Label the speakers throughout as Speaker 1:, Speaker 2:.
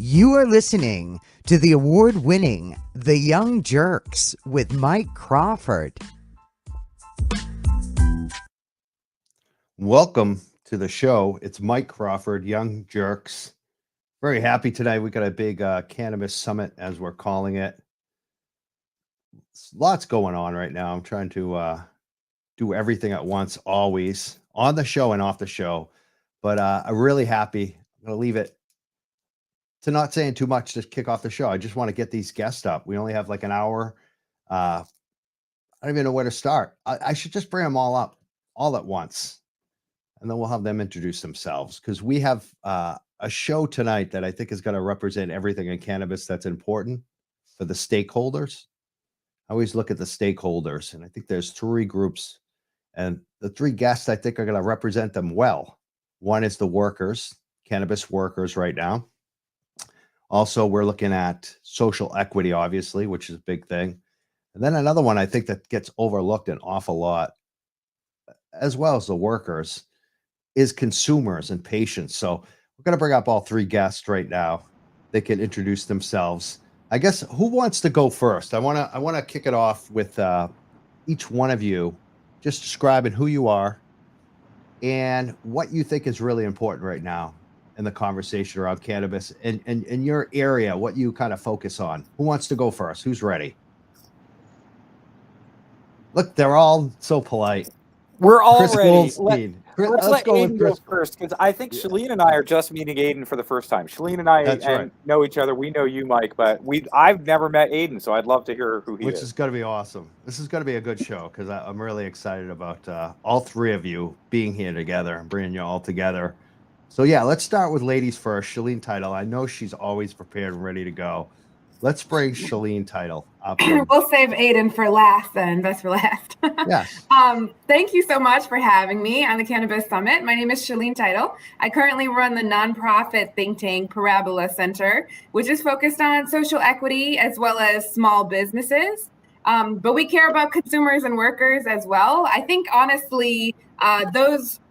Speaker 1: You are listening to the award-winning The Young Jerks with Mike Crawford.
Speaker 2: Welcome to the show. It's Mike Crawford, Young Jerks. Very happy tonight. We got a big cannabis summit, as we're calling it. Lots going on right now. I'm trying to do everything at once, always on the show and off the show. But I'm really happy. I'm going to leave it to not saying too much to kick off the show. I just want to get these guests up. We only have like an hour. I don't even know where to start. I should just bring them all up all at once. And then we'll have them introduce themselves, because we have a show tonight that I think is going to represent everything in cannabis that's important for the stakeholders. I always look at the stakeholders, and I think there's three groups, and the three guests I think are going to represent them well. One is the workers, cannabis workers right now. Also, we're looking at social equity, obviously, which is a big thing. And then another one I think that gets overlooked an awful lot, as well as the workers, is consumers and patients. So we're going to bring up all three guests right now. They can introduce themselves. I guess, who wants to go first? I want to kick it off with each one of you just describing who you are and what you think is really important right now in the conversation around cannabis and in your area, what you kind of focus on. Who wants to go first? Who's ready? Look, they're all so polite.
Speaker 3: We're all
Speaker 2: Chris
Speaker 3: ready.
Speaker 2: Goldstein.
Speaker 3: Let's let Aiden go first, because I think Shaleen and I are just meeting Aiden for the first time. Shaleen and I know each other. We know you, Mike, but I've never met Aiden, so I'd love to hear who he is.
Speaker 2: Which is going to be awesome. This is going to be a good show, because I'm really excited about all three of you being here together and bringing you all together. So yeah, let's start with ladies first. Shaleen Title. I know she's always prepared and ready to go. Let's bring Shaleen Title up.
Speaker 4: We'll save Aiden for last then. Best for last.
Speaker 2: Yes.
Speaker 4: Thank you so much for having me on the Cannabis Summit. My name is Shaleen Title. I currently run the nonprofit think tank Parabola Center, which is focused on social equity as well as small businesses. But we care about consumers and workers as well. I think honestly,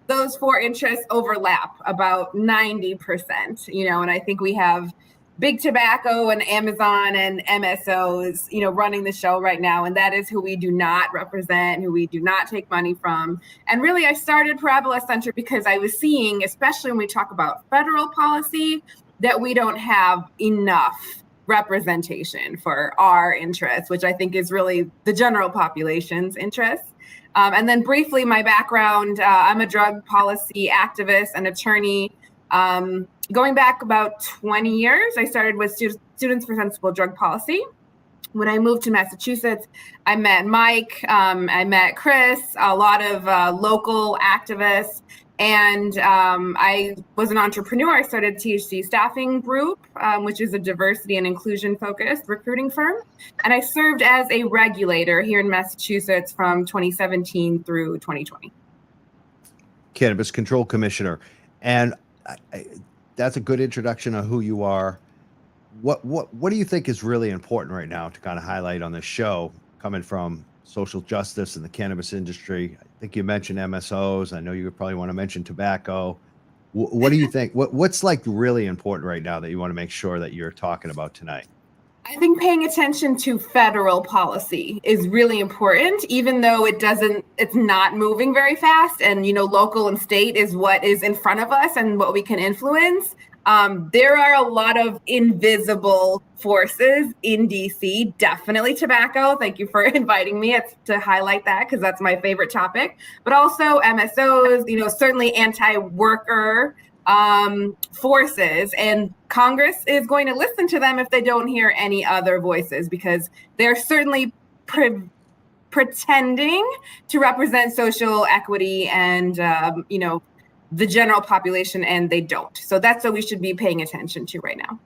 Speaker 4: those four interests overlap about 90%, and I think we have Big Tobacco and Amazon and MSOs, running the show right now. And that is who we do not represent, who we do not take money from. And really, I started Parabola Center because I was seeing, especially when we talk about federal policy, that we don't have enough representation for our interests, which I think is really the general population's interests. And then briefly, my background, I'm a drug policy activist and attorney. Going back about 20 years, I started with Students for Sensible Drug Policy. When I moved to Massachusetts, I met Mike, I met Chris, a lot of local activists, and I was an entrepreneur. I started THC Staffing Group, which is a diversity and inclusion focused recruiting firm. And I served as a regulator here in Massachusetts from 2017 through 2020.
Speaker 2: Cannabis Control Commissioner. And that's a good introduction of who you are. What do you think is really important right now to kind of highlight on this show, coming from social justice in the cannabis industry? I think you mentioned MSOs. I know you probably want to mention tobacco. What do you think? What's like really important right now that you want to make sure that you're talking about tonight?
Speaker 4: I think paying attention to federal policy is really important, even though it's not moving very fast. And, local and state is what is in front of us and what we can influence. There are a lot of invisible forces in DC, definitely tobacco. Thank you for inviting me to highlight that, because that's my favorite topic. But also MSOs, certainly anti-worker forces, and Congress is going to listen to them if they don't hear any other voices, because they're certainly pretending to represent social equity and the general population, and they don't. So that's what we should be paying attention to right now.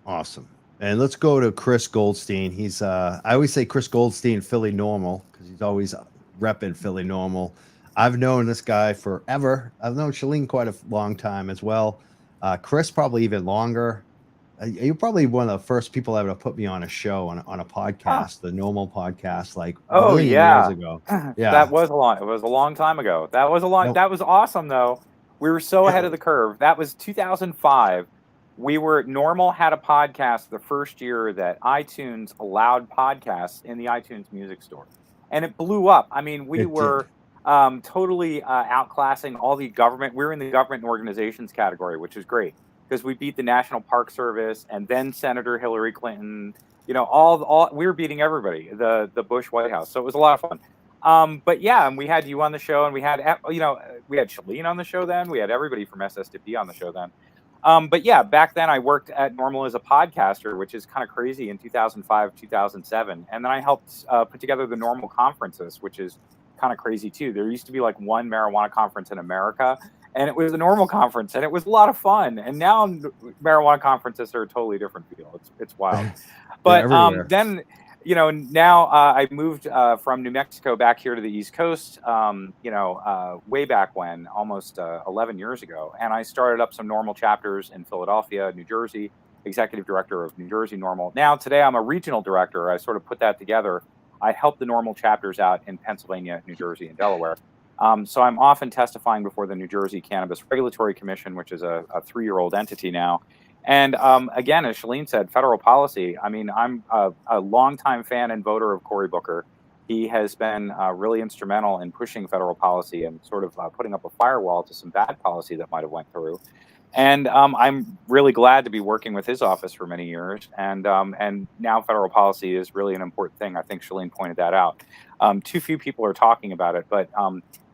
Speaker 2: Awesome. And let's go to Chris Goldstein. He's I always say Chris Goldstein, Philly Normal, because he's always repping Philly Normal. I've known this guy forever. I've known Shaleen quite a long time as well. Chris probably even longer. You're probably one of the first people ever to put me on a show, on a podcast, the Normal podcast, like years ago. Yeah,
Speaker 3: that was it was a long time ago. That was awesome though. We were so ahead of the curve. That was 2005. Normal had a podcast the first year that iTunes allowed podcasts in the iTunes music store. And it blew up. I mean, we were totally outclassing all the government. We were in the government and organizations category, which is great because we beat the National Park Service and then Senator Hillary Clinton. You know, all we were beating everybody, the Bush White House. So it was a lot of fun. But yeah, and we had you on the show, and we had we had Shaleen on the show then. We had everybody from SSDP on the show then. But yeah, back then I worked at Normal as a podcaster, which is kind of crazy in 2005, 2007. And then I helped put together the Normal conferences, which is kind of crazy too. There used to be like one marijuana conference in America, and it was the Normal conference, and it was a lot of fun. And now marijuana conferences are a totally different feel. It's wild. But then, you know, now I moved from New Mexico back here to the East Coast, way back when, almost 11 years ago. And I started up some Normal chapters in Philadelphia, New Jersey, executive director of New Jersey Normal. Now, today, I'm a regional director. I sort of put that together. I help the Normal chapters out in Pennsylvania, New Jersey, and Delaware. So I'm often testifying before the New Jersey Cannabis Regulatory Commission, which is a 3-year-old entity now. And again, as Shaleen said, federal policy. I mean, I'm a longtime fan and voter of Cory Booker. He has been really instrumental in pushing federal policy and sort of putting up a firewall to some bad policy that might have went through. And I'm really glad to be working with his office for many years. And now federal policy is really an important thing. I think Shaleen pointed that out. Too few people are talking about it, but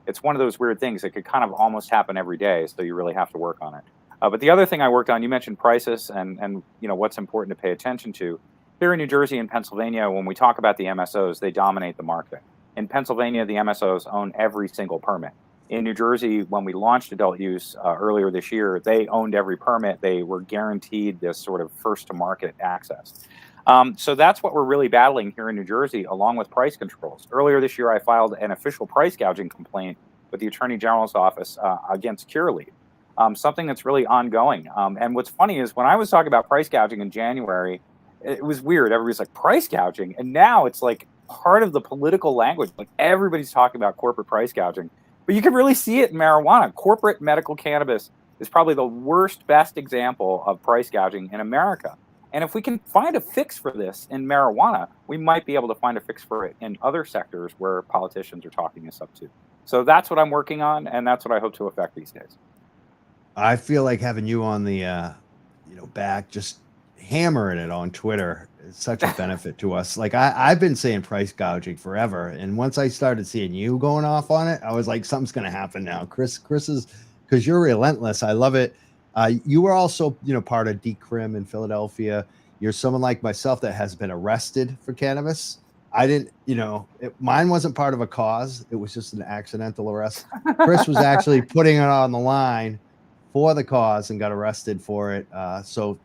Speaker 3: it's one of those weird things that could kind of almost happen every day. So you really have to work on it. But the other thing I worked on, you mentioned prices and you know what's important to pay attention to. Here in New Jersey and Pennsylvania, when we talk about the MSOs, they dominate the market. In Pennsylvania, the MSOs own every single permit. In New Jersey, when we launched adult use earlier this year, they owned every permit. They were guaranteed this sort of first-to-market access. So that's what we're really battling here in New Jersey, along with price controls. Earlier this year, I filed an official price gouging complaint with the Attorney General's office against Curaleaf. Something that's really ongoing. And what's funny is when I was talking about price gouging in January, it was weird. Everybody's like, price gouging? And now it's like part of the political language. Like everybody's talking about corporate price gouging. But you can really see it in marijuana. Corporate medical cannabis is probably the best example of price gouging in America. And if we can find a fix for this in marijuana, we might be able to find a fix for it in other sectors where politicians are talking us up to. So that's what I'm working on, and that's what I hope to affect these days.
Speaker 2: I feel like having you on the, back, just hammering it on Twitter is such a benefit to us. Like I've been saying price gouging forever. And once I started seeing you going off on it, I was like, something's going to happen now. Chris is, because you're relentless. I love it. You were also, part of Decrim in Philadelphia. You're someone like myself that has been arrested for cannabis. I didn't, mine wasn't part of a cause. It was just an accidental arrest. Chris was actually putting it on the line for the cause and got arrested for it. So,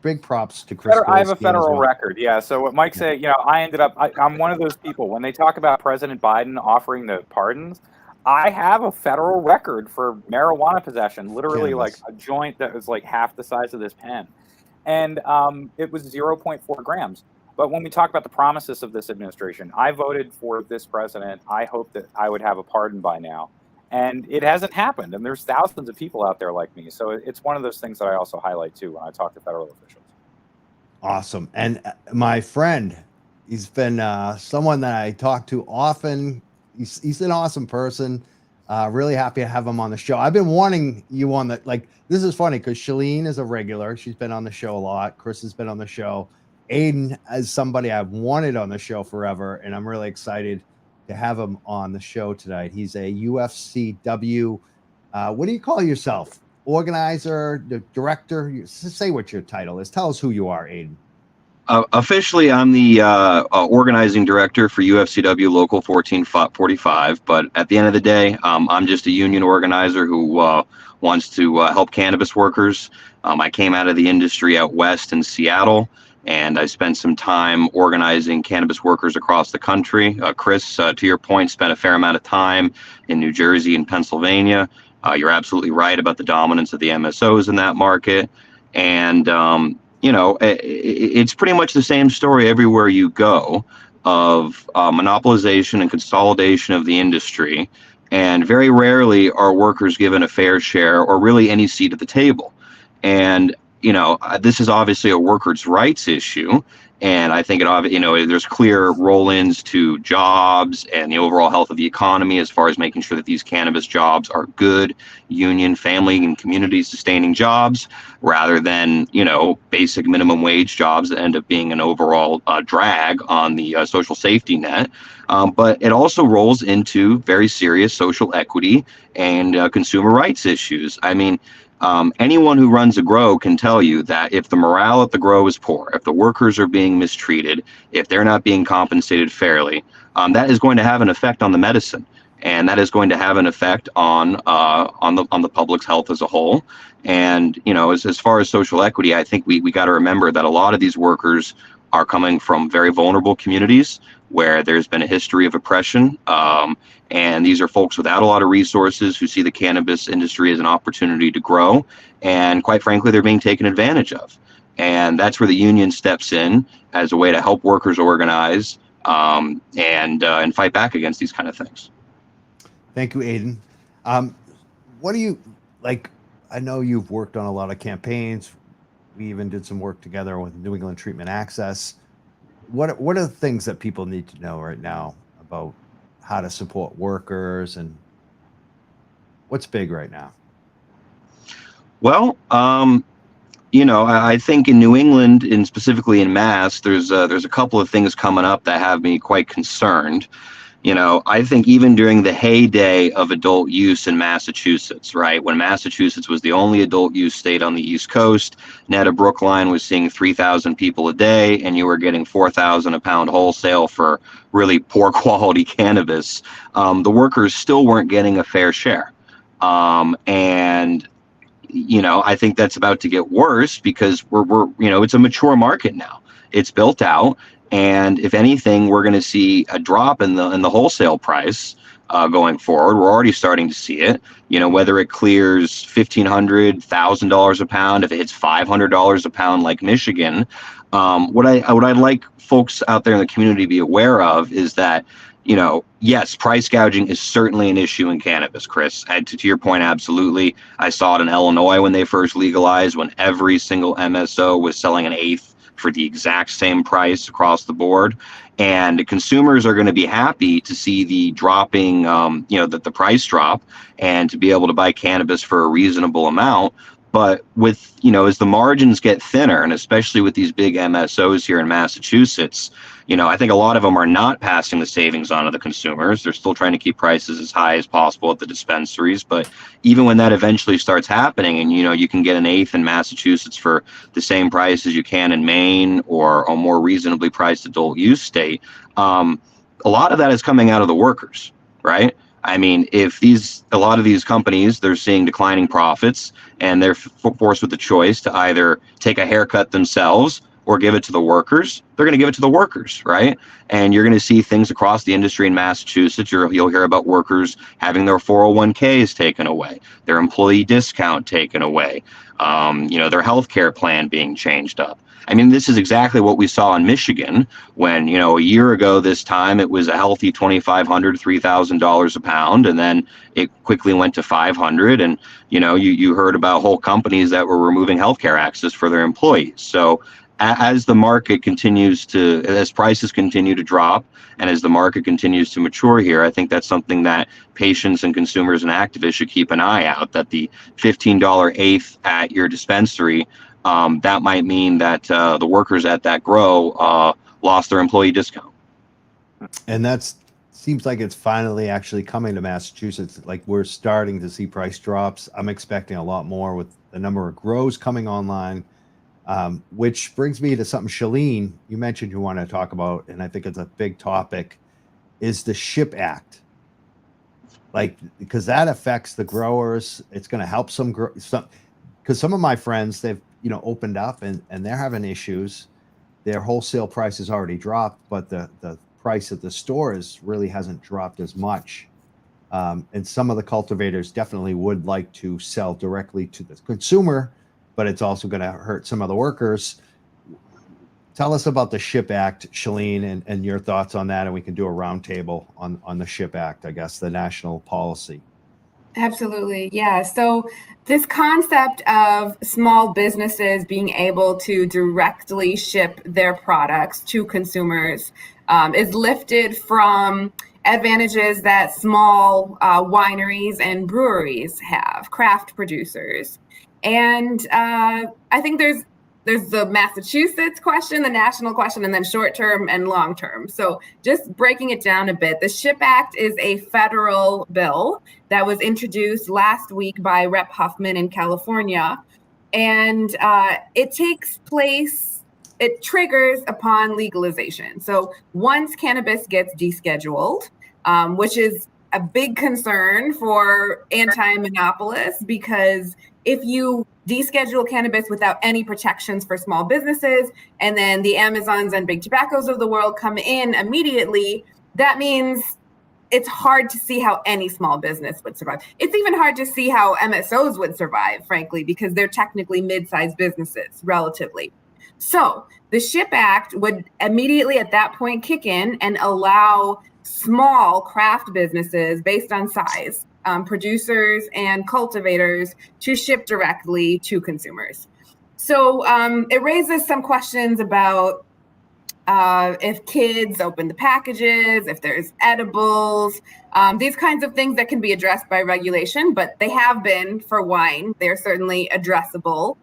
Speaker 2: big props to Chris.
Speaker 3: I have a federal record. Yeah. So what Mike said, I'm one of those people when they talk about President Biden offering the pardons, I have a federal record for marijuana possession, literally like a joint that was like half the size of this pen. And it was 0.4 grams. But when we talk about the promises of this administration, I voted for this president. I hope that I would have a pardon by now. And it hasn't happened. And there's thousands of people out there like me. So it's one of those things that I also highlight, too, when I talk to federal officials.
Speaker 2: Awesome. And my friend, he's been someone that I talk to often. He's an awesome person. Really happy to have him on the show. I've been wanting you on the, this is funny because Shaleen is a regular. She's been on the show a lot. Chris has been on the show. Aiden is somebody I've wanted on the show forever. And I'm really excited to have him on the show tonight. He's a UFCW. What do you call yourself? Organizer, the director? Say what your title is. Tell us who you are, Aiden.
Speaker 5: Officially, I'm the organizing director for UFCW Local 1445. But at the end of the day, I'm just a union organizer who wants to help cannabis workers. I came out of the industry out west in Seattle. And I spent some time organizing cannabis workers across the country. Chris, to your point, spent a fair amount of time in New Jersey and Pennsylvania. You're absolutely right about the dominance of the MSOs in that market. And, it's pretty much the same story everywhere you go of monopolization and consolidation of the industry. And very rarely are workers given a fair share or really any seat at the table. And this is obviously a workers' rights issue. And I think there's clear roll-ins to jobs and the overall health of the economy as far as making sure that these cannabis jobs are good union, family, and community sustaining jobs rather than, basic minimum wage jobs that end up being an overall drag on the social safety net. But it also rolls into very serious social equity and consumer rights issues. I mean, anyone who runs a grow can tell you that if the morale at the grow is poor, if the workers are being mistreated, if they're not being compensated fairly, that is going to have an effect on the medicine, and that is going to have an effect on the public's health as a whole. And as far as social equity, I think we got to remember that a lot of these workers are coming from very vulnerable communities where there's been a history of oppression. And these are folks without a lot of resources who see the cannabis industry as an opportunity to grow. And quite frankly, they're being taken advantage of. And that's where the union steps in as a way to help workers organize and fight back against these kind of things.
Speaker 2: Thank you, Aiden. What do you like? I know you've worked on a lot of campaigns. We even did some work together with New England Treatment Access. What are the things that people need to know right now about how to support workers, and what's big right now?
Speaker 5: Well, I think in New England, and specifically in Mass, there's a couple of things coming up that have me quite concerned. I think even during the heyday of adult use in Massachusetts, right, when Massachusetts was the only adult use state on the East Coast, Netta Brookline was seeing 3,000 people a day, and you were getting 4,000 a pound wholesale for really poor quality cannabis. The workers still weren't getting a fair share. And I think that's about to get worse because we're it's a mature market now. It's built out. And if anything, we're going to see a drop in the wholesale price going forward. We're already starting to see it. Whether it clears $1,500, $1,000 a pound, if it hits $500 a pound like Michigan, what I'd like folks out there in the community to be aware of is that yes, price gouging is certainly an issue in cannabis, Chris. And to your point, absolutely. I saw it in Illinois when they first legalized, when every single MSO was selling an eighth for the exact same price across the board. And consumers are going to be happy to see the dropping, the price drop and to be able to buy cannabis for a reasonable amount. But with, as the margins get thinner, and especially with these big MSOs here in Massachusetts, I think a lot of them are not passing the savings on to the consumers. They're still trying to keep prices as high as possible at the dispensaries. But even when that eventually starts happening and, you can get an eighth in Massachusetts for the same price as you can in Maine or a more reasonably priced adult use state, a lot of that is coming out of the workers, right? I mean, if a lot of these companies, they're seeing declining profits and they're forced with the choice to either take a haircut themselves or give it to the workers, they're going to give it to the workers, right? And you're going to see things across the industry in Massachusetts. You'll hear about workers having their 401ks taken away, their employee discount taken away, their health care plan being changed up. I mean, this is exactly what we saw in Michigan when, a year ago this time, it was a healthy $2,500, $3,000 a pound, and then it quickly went to $500. And, you heard about whole companies that were removing healthcare access for their employees. So as the market as prices continue to drop and as the market continues to mature here, I think that's something that patients and consumers and activists should keep an eye out, that the $15 eighth at your dispensary, that might mean that the workers at that grow lost their employee discount.
Speaker 2: And seems like it's finally actually coming to Massachusetts. Like, we're starting to see price drops. I'm expecting a lot more with the number of grows coming online, which brings me to something, Shaleen, you mentioned you want to talk about, and I think it's a big topic, is the SHIP Act. Like, because that affects the growers. It's going to help because some of my friends, they've opened up and they're having issues. Their wholesale price has already dropped, but the price at the stores really hasn't dropped as much. And some of the cultivators definitely would like to sell directly to the consumer, but it's also going to hurt some of the workers. Tell us about the SHIP Act, Shaleen, and your thoughts on that, and we can do a roundtable on the SHIP Act, I guess, the national policy.
Speaker 4: Absolutely. Yeah. So this concept of small businesses being able to directly ship their products to consumers is lifted from advantages that small wineries and breweries have, craft producers. And I think there's the Massachusetts question, the national question, and then short term and long term. So just breaking it down a bit, the SHIP Act is a federal bill that was introduced last week by Rep. Huffman in California. And it triggers upon legalization. So once cannabis gets descheduled, which is a big concern for anti-monopolists, because if you deschedule cannabis without any protections for small businesses, and then the Amazons and big tobaccos of the world come in immediately, that means it's hard to see how any small business would survive. It's even hard to see how MSOs would survive, frankly, because they're technically mid-sized businesses relatively. So the SHIP Act would immediately at that point kick in and allow small craft businesses based on size, producers and cultivators, to ship directly to consumers. So it raises some questions about if kids open the packages, if there's edibles, these kinds of things that can be addressed by regulation, but they have been for wine. They're certainly addressable.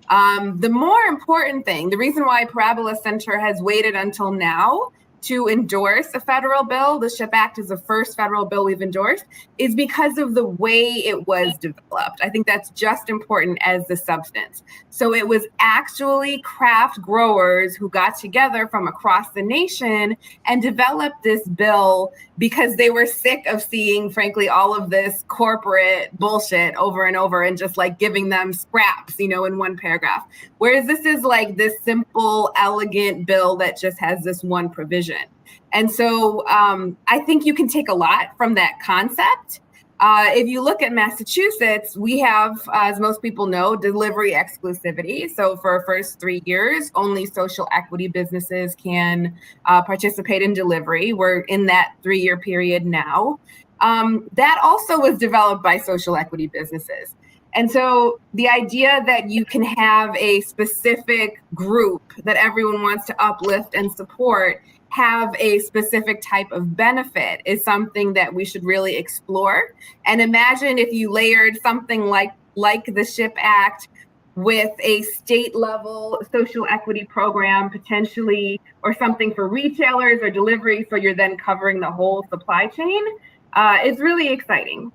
Speaker 4: The more important thing, the reason why Parabola Center has waited until now to endorse a federal bill, the SHIP Act is the first federal bill we've endorsed, is because of the way it was developed. I think that's just important as the substance. So it was actually craft growers who got together from across the nation and developed this bill because they were sick of seeing, frankly, all of this corporate bullshit over and over and just like giving them scraps, in one paragraph. Whereas this is like this simple, elegant bill that just has this one provision. And so I think you can take a lot from that concept. If you look at Massachusetts, we have, as most people know, delivery exclusivity. So for our first 3 years, only social equity businesses can participate in delivery. We're in that 3-year period now. That also was developed by social equity businesses. And so the idea that you can have a specific group that everyone wants to uplift and support have a specific type of benefit is something that we should really explore. And imagine if you layered something like the SHIP Act with a state level social equity program potentially, or something for retailers or delivery, so you're then covering the whole supply chain. It's really exciting.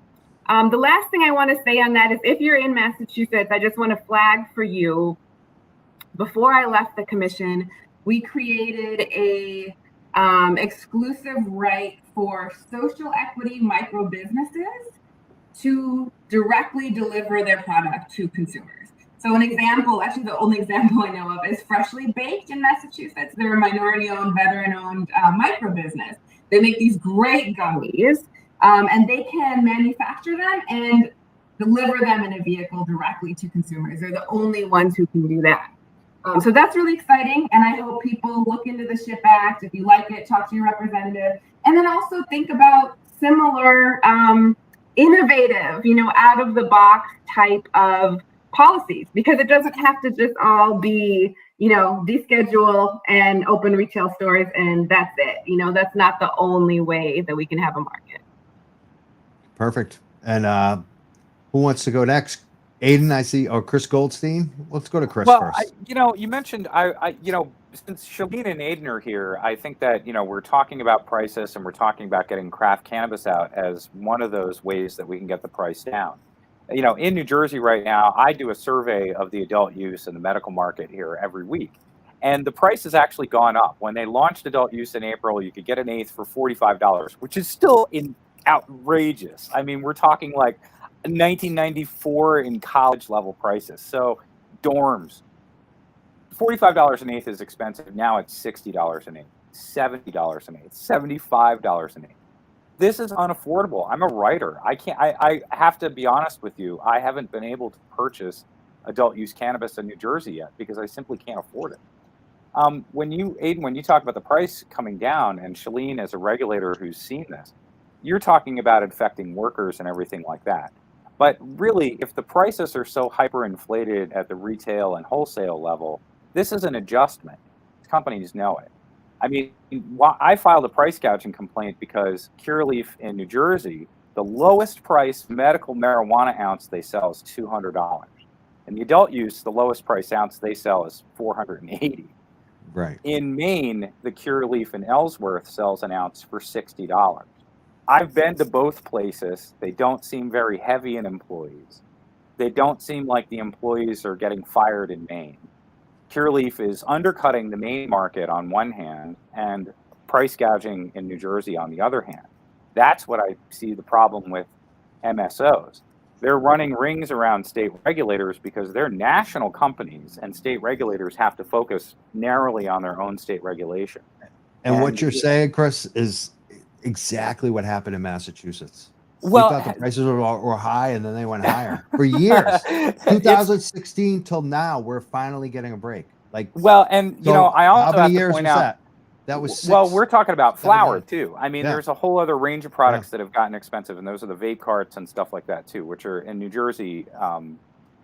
Speaker 4: The last thing I want to say on that is if you're in Massachusetts, I just want to flag for you, before I left the commission, we created a exclusive right for social equity micro businesses to directly deliver their product to consumers. So an example, actually the only example I know of, is Freshly Baked in Massachusetts. They're a minority-owned, veteran-owned micro business. They make these great gummies, and they can manufacture them and deliver them in a vehicle directly to consumers. They're the only ones who can do that. So that's really exciting, and I hope people look into the SHIP Act. If you like it, talk to your representative, and then also think about similar innovative, out of the box type of policies, because it doesn't have to just all be, deschedule and open retail stores and that's it. That's not the only way that we can have a market.
Speaker 2: Perfect. And who wants to go next? Aiden, I see, or Chris Goldstein. Let's go to Chris first.
Speaker 3: You mentioned, since Shaleen and Aiden are here, I think that, we're talking about prices and we're talking about getting craft cannabis out as one of those ways that we can get the price down. In New Jersey right now, I do a survey of the adult use and the medical market here every week. And the price has actually gone up. When they launched adult use in April, you could get an eighth for $45, which is still outrageous. I mean, we're talking like 1994 in college level prices. So dorms, $45 an eighth is expensive. Now it's $60 an eighth, $70 an eighth, $75 an eighth. This is unaffordable. I'm a writer. I have to be honest with you. I haven't been able to purchase adult use cannabis in New Jersey yet because I simply can't afford it. When you talk about the price coming down, and Shaleen as a regulator who's seen this, you're talking about affecting workers and everything like that. But really, if the prices are so hyperinflated at the retail and wholesale level, this is an adjustment. Companies know it. I mean, I filed a price gouging complaint because Curaleaf in New Jersey, the lowest price medical marijuana ounce they sell is $200. In the adult use, the lowest price ounce they sell is $480.
Speaker 2: Right.
Speaker 3: In Maine, the Curaleaf in Ellsworth sells an ounce for $60. I've been to both places. They don't seem very heavy in employees. They don't seem like the employees are getting fired in Maine. Curaleaf is undercutting the Maine market on one hand and price gouging in New Jersey on the other hand. That's what I see the problem with MSOs. They're running rings around state regulators because they're national companies and state regulators have to focus narrowly on their own state regulation.
Speaker 2: And what you're saying, Chris, is exactly what happened in Massachusetts.
Speaker 3: Well,
Speaker 2: we thought the prices were high and then they went higher for years. 2016 till now, we're finally getting a break. Like,
Speaker 3: well, and you know, I also have to point out
Speaker 2: that was
Speaker 3: well, we're talking about flower too. I mean,
Speaker 2: Yeah.
Speaker 3: there's a whole other range of products that have gotten expensive, and those are the vape carts and stuff like that too, which are in New Jersey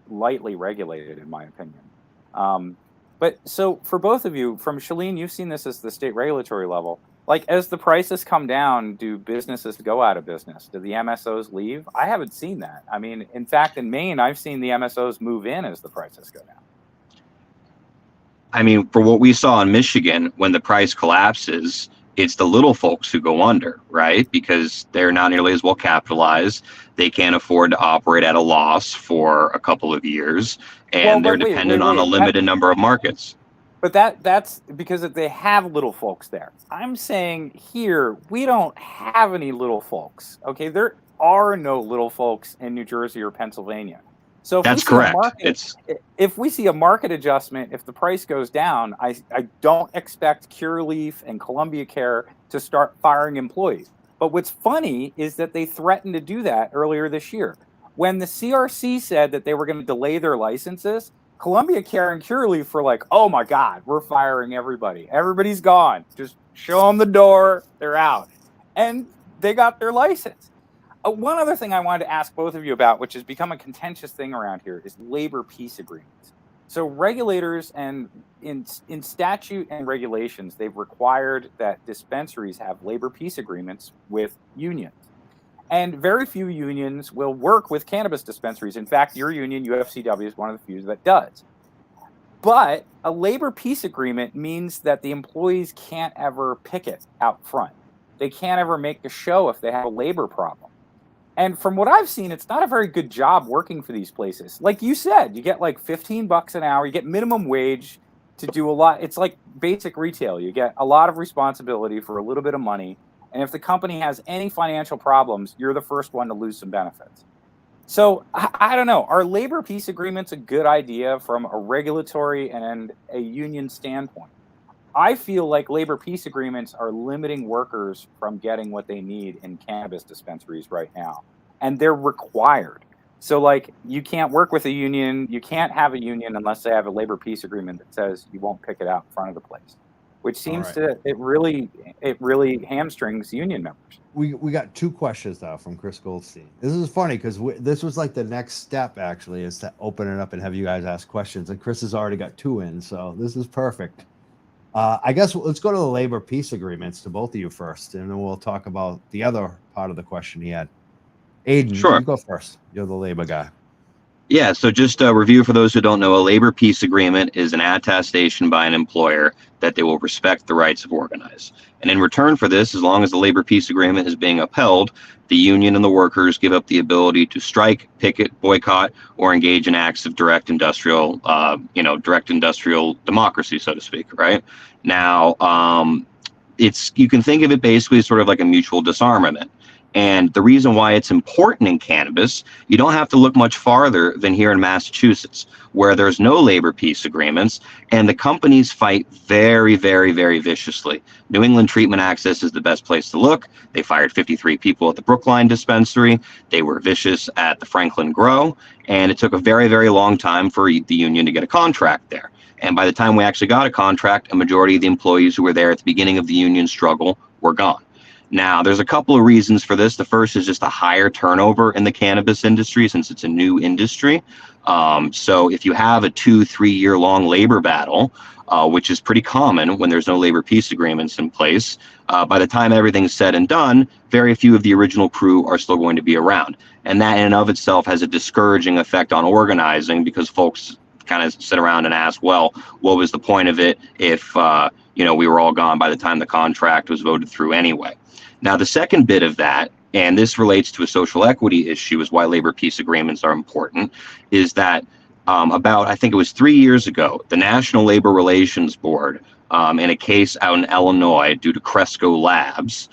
Speaker 3: lightly regulated, in my opinion. But so for both of you, from Shaleen, you've seen this as the state regulatory level. Like, as the prices come down, do businesses go out of business? Do the MSOs leave? I haven't seen that. I mean, in fact, in Maine, I've seen the MSOs move in as the prices go down.
Speaker 5: I mean, for what we saw in Michigan, when the price collapses, it's the little folks who go under, right? Because they're not nearly as well capitalized. They can't afford to operate at a loss for a couple of years, and they're dependent on a limited number of markets.
Speaker 3: But that's because they have little folks there. I'm saying here, we don't have any little folks. Okay, there are no little folks in New Jersey or Pennsylvania. So if
Speaker 5: that's correct.
Speaker 3: If we see a market adjustment, if the price goes down, I don't expect Curaleaf and Columbia Care to start firing employees. But what's funny is that they threatened to do that earlier this year. When the CRC said that they were going to delay their licenses, Columbia Care and Curaleaf were like, oh my God, we're firing everybody. Everybody's gone. Just show them the door. They're out. And they got their license. One other thing I wanted to ask both of you about, which has become a contentious thing around here, is labor peace agreements. So regulators and in statute and regulations, they've required that dispensaries have labor peace agreements with unions. And very few unions will work with cannabis dispensaries. In fact, your union, UFCW, is one of the few that does. But a labor peace agreement means that the employees can't ever picket out front. They can't ever make a show if they have a labor problem. And from what I've seen, it's not a very good job working for these places. Like you said, you get like $15 an hour, you get minimum wage to do a lot. It's like basic retail. You get a lot of responsibility for a little bit of money. And if the company has any financial problems, you're the first one to lose some benefits. So I don't know. Are labor peace agreements a good idea from a regulatory and a union standpoint? I feel like labor peace agreements are limiting workers from getting what they need in cannabis dispensaries right now. And they're required. So, like, you can't work with a union. You can't have a union unless they have a labor peace agreement that says you won't pick it out in front of the place, which seems it really hamstrings union members.
Speaker 2: We got two questions now from Chris Goldstein. This is funny because this was like the next step, actually, is to open it up and have you guys ask questions. And Chris has already got two in, so this is perfect. I guess let's go to the labor peace agreements to both of you first, and then we'll talk about the other part of the question he had. Aiden, you go first. You're the labor guy.
Speaker 5: Yeah, so just a review for those who don't know, a labor peace agreement is an attestation by an employer that they will respect the rights of organize. And in return for this, as long as the labor peace agreement is being upheld, the union and the workers give up the ability to strike, picket, boycott, or engage in acts of direct industrial democracy, so to speak, right? Now, you can think of it basically as sort of like a mutual disarmament. And the reason why it's important in cannabis, you don't have to look much farther than here in Massachusetts, where there's no labor peace agreements, and the companies fight very, very, very viciously. New England Treatment Access is the best place to look. They fired 53 people at the Brookline dispensary. They were vicious at the Franklin Grow, and it took a very, very long time for the union to get a contract there. And by the time we actually got a contract, a majority of the employees who were there at the beginning of the union struggle were gone. Now, there's a couple of reasons for this. The first is just a higher turnover in the cannabis industry since it's a new industry. So if you have a 2-3 year long labor battle, which is pretty common when there's no labor peace agreements in place, by the time everything's said and done, very few of the original crew are still going to be around. And that in and of itself has a discouraging effect on organizing, because folks kind of sit around and ask, well, what was the point of it if we were all gone by the time the contract was voted through anyway? Now, the second bit of that, and this relates to a social equity issue, is why labor peace agreements are important, is that I think it was 3 years ago, the National Labor Relations Board, in a case out in Illinois due to Cresco Labs,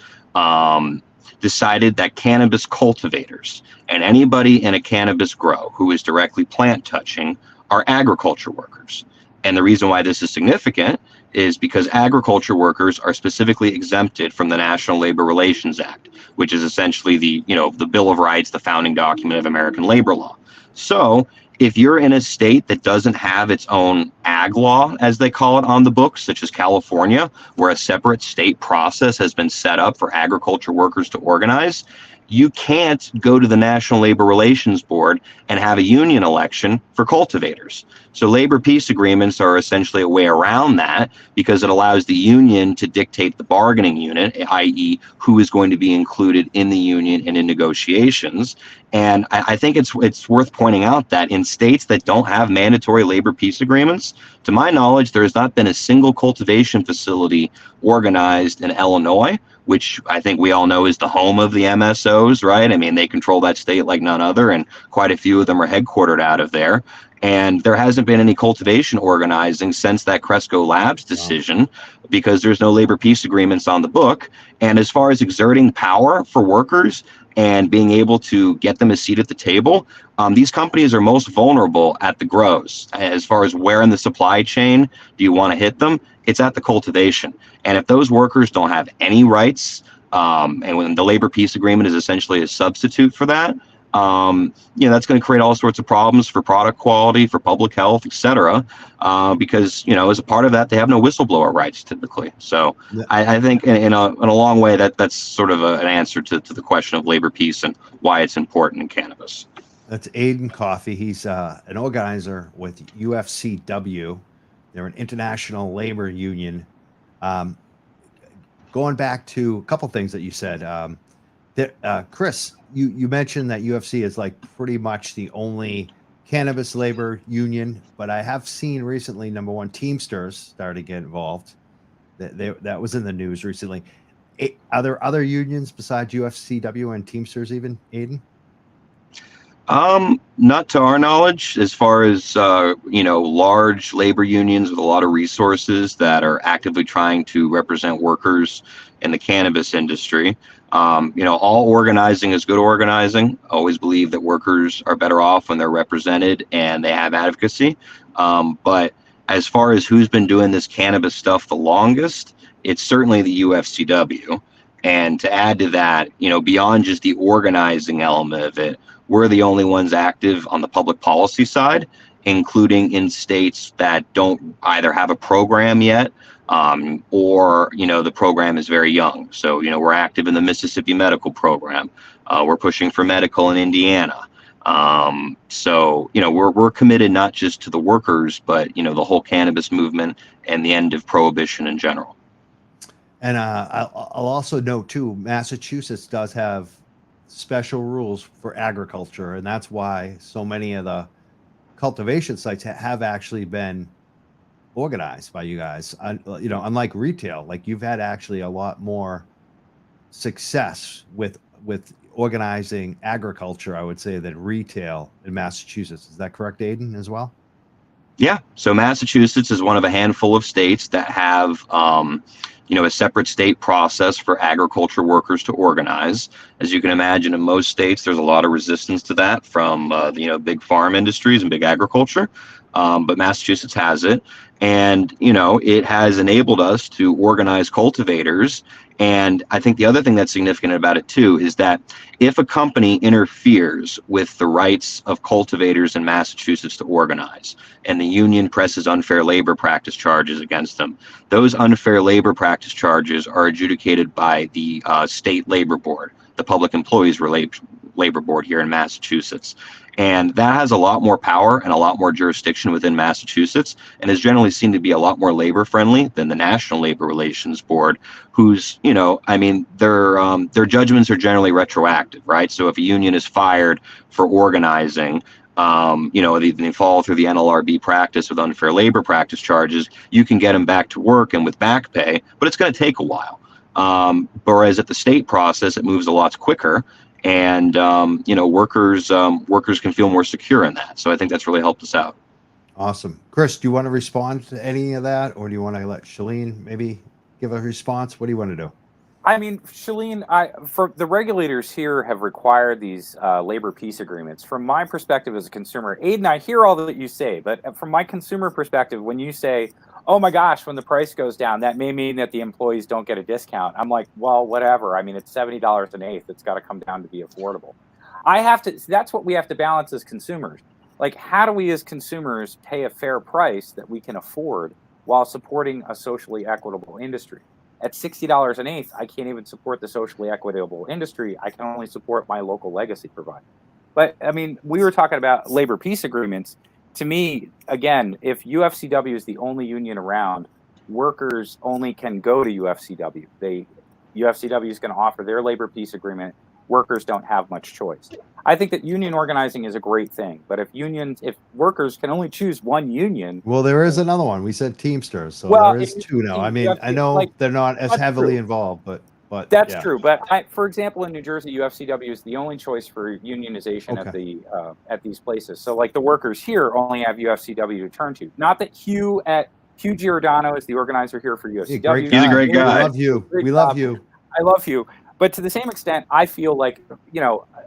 Speaker 5: decided that cannabis cultivators and anybody in a cannabis grow who is directly plant touching are agriculture workers. And the reason why this is significant is because agriculture workers are specifically exempted from the National Labor Relations Act, which is essentially the Bill of Rights, the founding document of American labor law. So if you're in a state that doesn't have its own ag law, as they call it, on the books, such as California, where a separate state process has been set up for agriculture workers to organize, you can't go to the National Labor Relations Board and have a union election for cultivators. So labor peace agreements are essentially a way around that, because it allows the union to dictate the bargaining unit, i.e. who is going to be included in the union and in negotiations. And I think it's worth pointing out that in states that don't have mandatory labor peace agreements, to my knowledge, there has not been a single cultivation facility organized in Illinois, which I think we all know is the home of the MSOs, right? I mean, they control that state like none other, and quite a few of them are headquartered out of there. And there hasn't been any cultivation organizing since that Cresco Labs decision, because there's no labor peace agreements on the book. And as far as exerting power for workers and being able to get them a seat at the table, these companies are most vulnerable at the grows. As far as where in the supply chain do you want to hit them, it's at the cultivation. And if those workers don't have any rights, and when the labor peace agreement is essentially a substitute for that, that's going to create all sorts of problems for product quality, for public health, et cetera, because, as a part of that, they have no whistleblower rights typically. So I think in a long way that's sort of an answer to the question of labor peace and why it's important in cannabis.
Speaker 2: That's Adian Coffey. He's an organizer with UFCW. They're an international labor union. Going back to a couple things that you said, Chris, you mentioned that UFC is like pretty much the only cannabis labor union, but I have seen recently, number one, Teamsters started to get involved. That was in the news recently. Are there other unions besides UFCW and Teamsters even, Aiden?
Speaker 5: Not to our knowledge, as far as, large labor unions with a lot of resources that are actively trying to represent workers in the cannabis industry. All organizing is good organizing. I always believe that workers are better off when they're represented and they have advocacy. But as far as who's been doing this cannabis stuff the longest, it's certainly the UFCW. And to add to that, beyond just the organizing element of it, we're the only ones active on the public policy side, including in states that don't either have a program yet, or, the program is very young. So, we're active in the Mississippi medical program. We're pushing for medical in Indiana. So, we're committed not just to the workers, but, the whole cannabis movement and the end of prohibition in general.
Speaker 2: And I'll also note, too, Massachusetts does have special rules for agriculture, and that's why so many of the cultivation sites have actually been organized by you guys. Unlike retail, like you've had actually a lot more success with organizing agriculture, I would say, than retail in Massachusetts. Is that correct, Aiden, as well?
Speaker 5: Yeah. So Massachusetts is one of a handful of states that have a separate state process for agriculture workers to organize. As you can imagine, in most states, there's a lot of resistance to that from big farm industries and big agriculture. But Massachusetts has it. And, it has enabled us to organize cultivators. And I think the other thing that's significant about it too is that if a company interferes with the rights of cultivators in Massachusetts to organize, and the union presses unfair labor practice charges against them, those unfair labor practice charges are adjudicated by the state labor board, the Public Employees Labor Board here in Massachusetts. And that has a lot more power and a lot more jurisdiction within Massachusetts, and is generally seen to be a lot more labor friendly than the National Labor Relations Board, whose, their judgments are generally retroactive, right? So if a union is fired for organizing, they fall through the NLRB practice with unfair labor practice charges, you can get them back to work and with back pay, but it's going to take a while. Whereas at the state process, it moves a lot quicker. And, workers can feel more secure in that. So I think that's really helped us out.
Speaker 2: Awesome. Chris, do you want to respond to any of that, or do you want to let Shaleen maybe give a response? What do you want to do?
Speaker 3: I mean, Shaleen, for the regulators here have required these labor peace agreements. From my perspective as a consumer, Aiden, I hear all that you say, but from my consumer perspective, when you say, oh my gosh, when the price goes down, that may mean that the employees don't get a discount. I'm like, well, whatever. I mean, it's $70 an eighth. It's got to come down to be affordable. That's what we have to balance as consumers. Like, how do we as consumers pay a fair price that we can afford while supporting a socially equitable industry? At $60 an eighth, I can't even support the socially equitable industry. I can only support my local legacy provider. But I mean, we were talking about labor peace agreements. To me, again, if UFCW is the only union around, workers only can go to UFCW. UFCW is going to offer their labor peace agreement. Workers don't have much choice. I think that union organizing is a great thing, but if workers can only choose one union.
Speaker 2: Well, there is another one. We said Teamsters, so there is two now. I mean, I know they're not as heavily involved, but
Speaker 3: that's true. But for example, in New Jersey, UFCW is the only choice for unionization at these places. So like the workers here only have UFCW to turn to. Not that Hugh Giordano is the organizer here for UFCW.
Speaker 5: He's a great guy.
Speaker 2: We love you. We love you.
Speaker 3: I love you. But to the same extent, I feel like,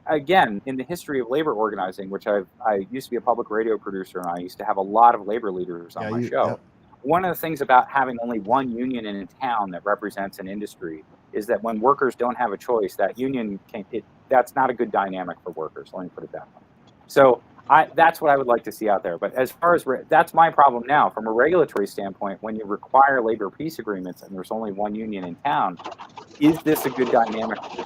Speaker 3: again, in the history of labor organizing, which I used to be a public radio producer, and I used to have a lot of labor leaders on my show. Yeah. One of the things about having only one union in a town that represents an industry is that when workers don't have a choice, that union that's not a good dynamic for workers. Let me put it that way. So that's what I would like to see out there. But as far as that's my problem now, from a regulatory standpoint, when you require labor peace agreements and there's only one union in town, is this a good dynamic for the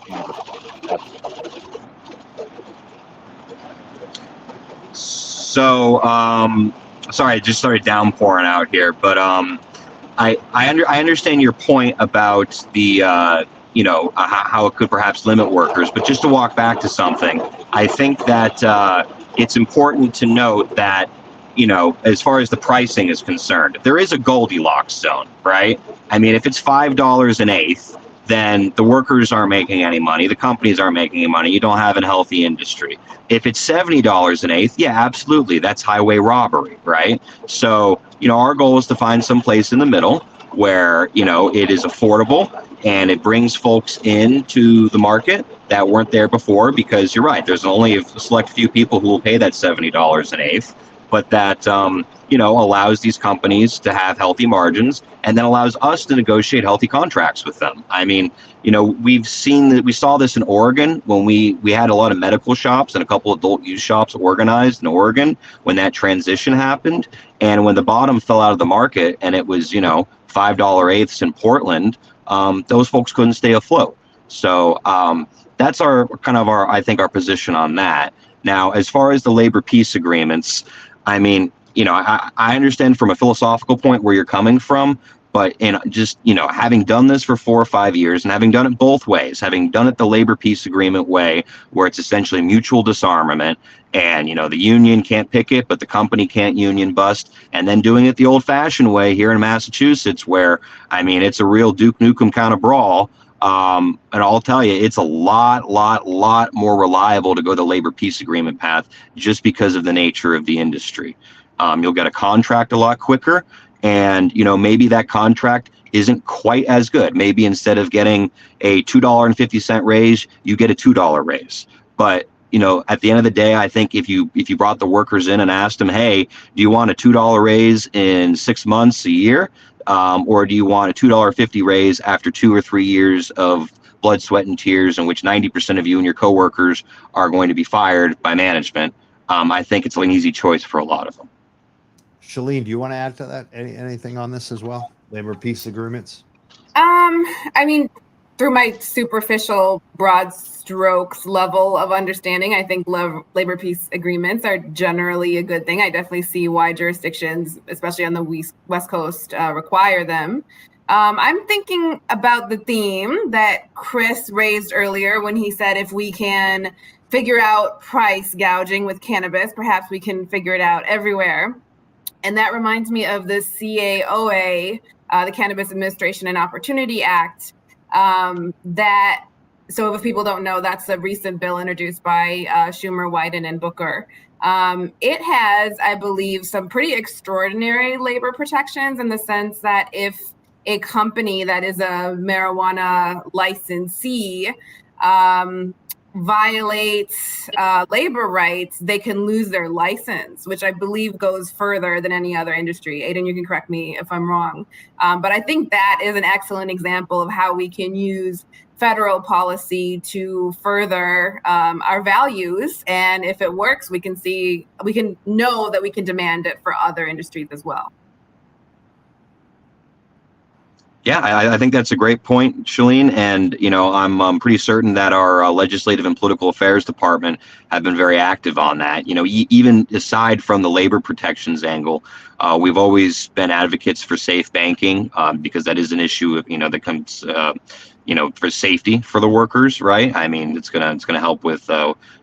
Speaker 5: So, sorry, I just started downpouring out here, but I understand your point about the how it could perhaps limit workers. But just to walk back to something, I think that it's important to note that, as far as the pricing is concerned, there is a Goldilocks zone, right? I mean, if it's $5 an eighth, then the workers aren't making any money. The companies aren't making any money. You don't have a healthy industry. If it's $70 an eighth, yeah, absolutely. That's highway robbery, right? So, our goal is to find some place in the middle where, it is affordable and it brings folks into the market that weren't there before, because you're right, there's only a select few people who will pay that $70 an eighth, but that, allows these companies to have healthy margins, and then allows us to negotiate healthy contracts with them. I mean, we saw this in Oregon when we had a lot of medical shops and a couple adult use shops organized in Oregon when that transition happened. And when the bottom fell out of the market and it was, $5 eighths in Portland, those folks couldn't stay afloat. So that's our position on that. Now, as far as the labor peace agreements, I mean, I understand from a philosophical point where you're coming from, but having done this for 4 or 5 years and having done it both ways, having done it the labor peace agreement way, where it's essentially mutual disarmament, and the union can't picket, but the company can't union bust, and then doing it the old-fashioned way here in Massachusetts, where it's a real Duke Nukem kind of brawl. And I'll tell you, it's a lot more reliable to go the labor peace agreement path, just because of the nature of the industry. You'll get a contract a lot quicker, and maybe that contract isn't quite as good. Maybe instead of getting a $2.50 raise, you get a $2 raise. But at the end of the day, I think if you brought the workers in and asked them, hey, do you want a $2 raise in 6 months, a year, or do you want a $2.50 raise after 2 or 3 years of blood, sweat, and tears, in which 90% of you and your coworkers are going to be fired by management? I think it's an easy choice for a lot of them.
Speaker 2: Shaleen, do you want to add to that anything on this as well? Labor peace agreements?
Speaker 4: I mean, through my superficial broad strokes level of understanding, I think labor peace agreements are generally a good thing. I definitely see why jurisdictions, especially on the West Coast, require them. I'm thinking about the theme that Chris raised earlier when he said if we can figure out price gouging with cannabis, perhaps we can figure it out everywhere. And that reminds me of the CAOA, the Cannabis Administration and Opportunity Act. So if people don't know, that's a recent bill introduced by Schumer, Wyden, and Booker. It has, I believe, some pretty extraordinary labor protections in the sense that if a company that is a marijuana licensee violates labor rights, they can lose their license, which I believe goes further than any other industry. Aiden, you can correct me if I'm wrong. But I think that is an excellent example of how we can use federal policy to further our values. And if it works, we can know that we can demand it for other industries as well.
Speaker 5: Yeah, I think that's a great point, Shaleen. And, I'm pretty certain that our Legislative and Political Affairs Department have been very active on that. Even aside from the labor protections angle, we've always been advocates for safe banking because that is an issue, that comes, for safety for the workers, right? I mean, it's gonna help with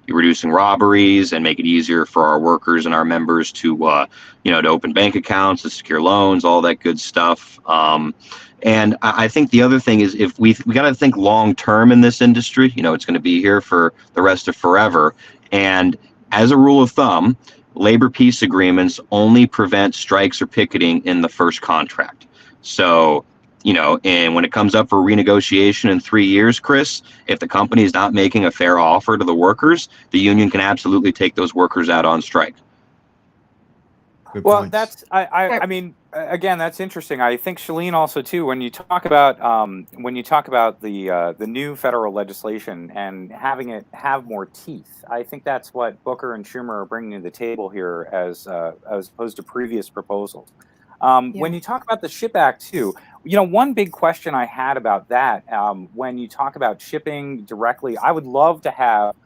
Speaker 5: reducing robberies and make it easier for our workers and our members to, to open bank accounts, to secure loans, all that good stuff. And I think the other thing is if we got to think long term in this industry. It's going to be here for the rest of forever. And as a rule of thumb, labor peace agreements only prevent strikes or picketing in the first contract. So, and when it comes up for renegotiation in 3 years, Chris, if the company is not making a fair offer to the workers, the union can absolutely take those workers out on strike.
Speaker 2: Good
Speaker 3: Well,
Speaker 2: points.
Speaker 3: that's I mean, again, that's interesting. I think Shaleen also too, when you talk about the new federal legislation and having it have more teeth, I think that's what Booker and Schumer are bringing to the table here as opposed to previous proposals. When you talk about the SHIP Act too, one big question I had about that, when you talk about shipping directly, I would love to have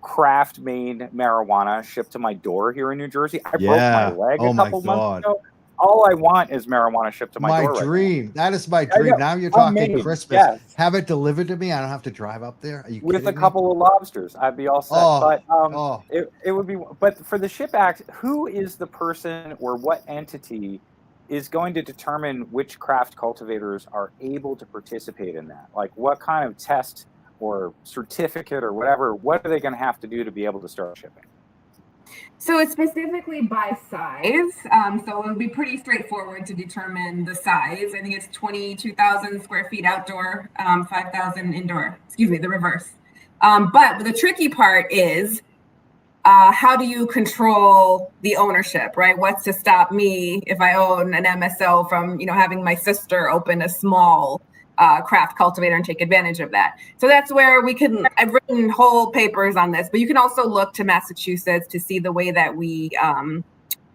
Speaker 3: craft-made marijuana shipped to my door here in New Jersey. I broke my leg a couple months ago. All I want is marijuana shipped to my door.
Speaker 2: My dream. That is my dream. Now you're talking Christmas. Yes. Have it delivered to me. I don't have to drive up there. Are you
Speaker 3: with
Speaker 2: kidding
Speaker 3: a couple of lobsters? I'd be all set.
Speaker 2: Oh,
Speaker 3: it would be. But for the SHIP Act, who is the person or what entity is going to determine which craft cultivators are able to participate in that? Like, what kind of test or certificate or whatever, what are they going to have to do to be able to start shipping?
Speaker 4: So it's specifically by size. So it would be pretty straightforward to determine the size. I think it's 22,000 square feet outdoor, 5,000 indoor. Excuse me, the reverse. But the tricky part is how do you control the ownership, right? What's to stop me if I own an MSO from, having my sister open a small craft cultivator and take advantage of that. So that's where I've written whole papers on this, but you can also look to Massachusetts to see the way that we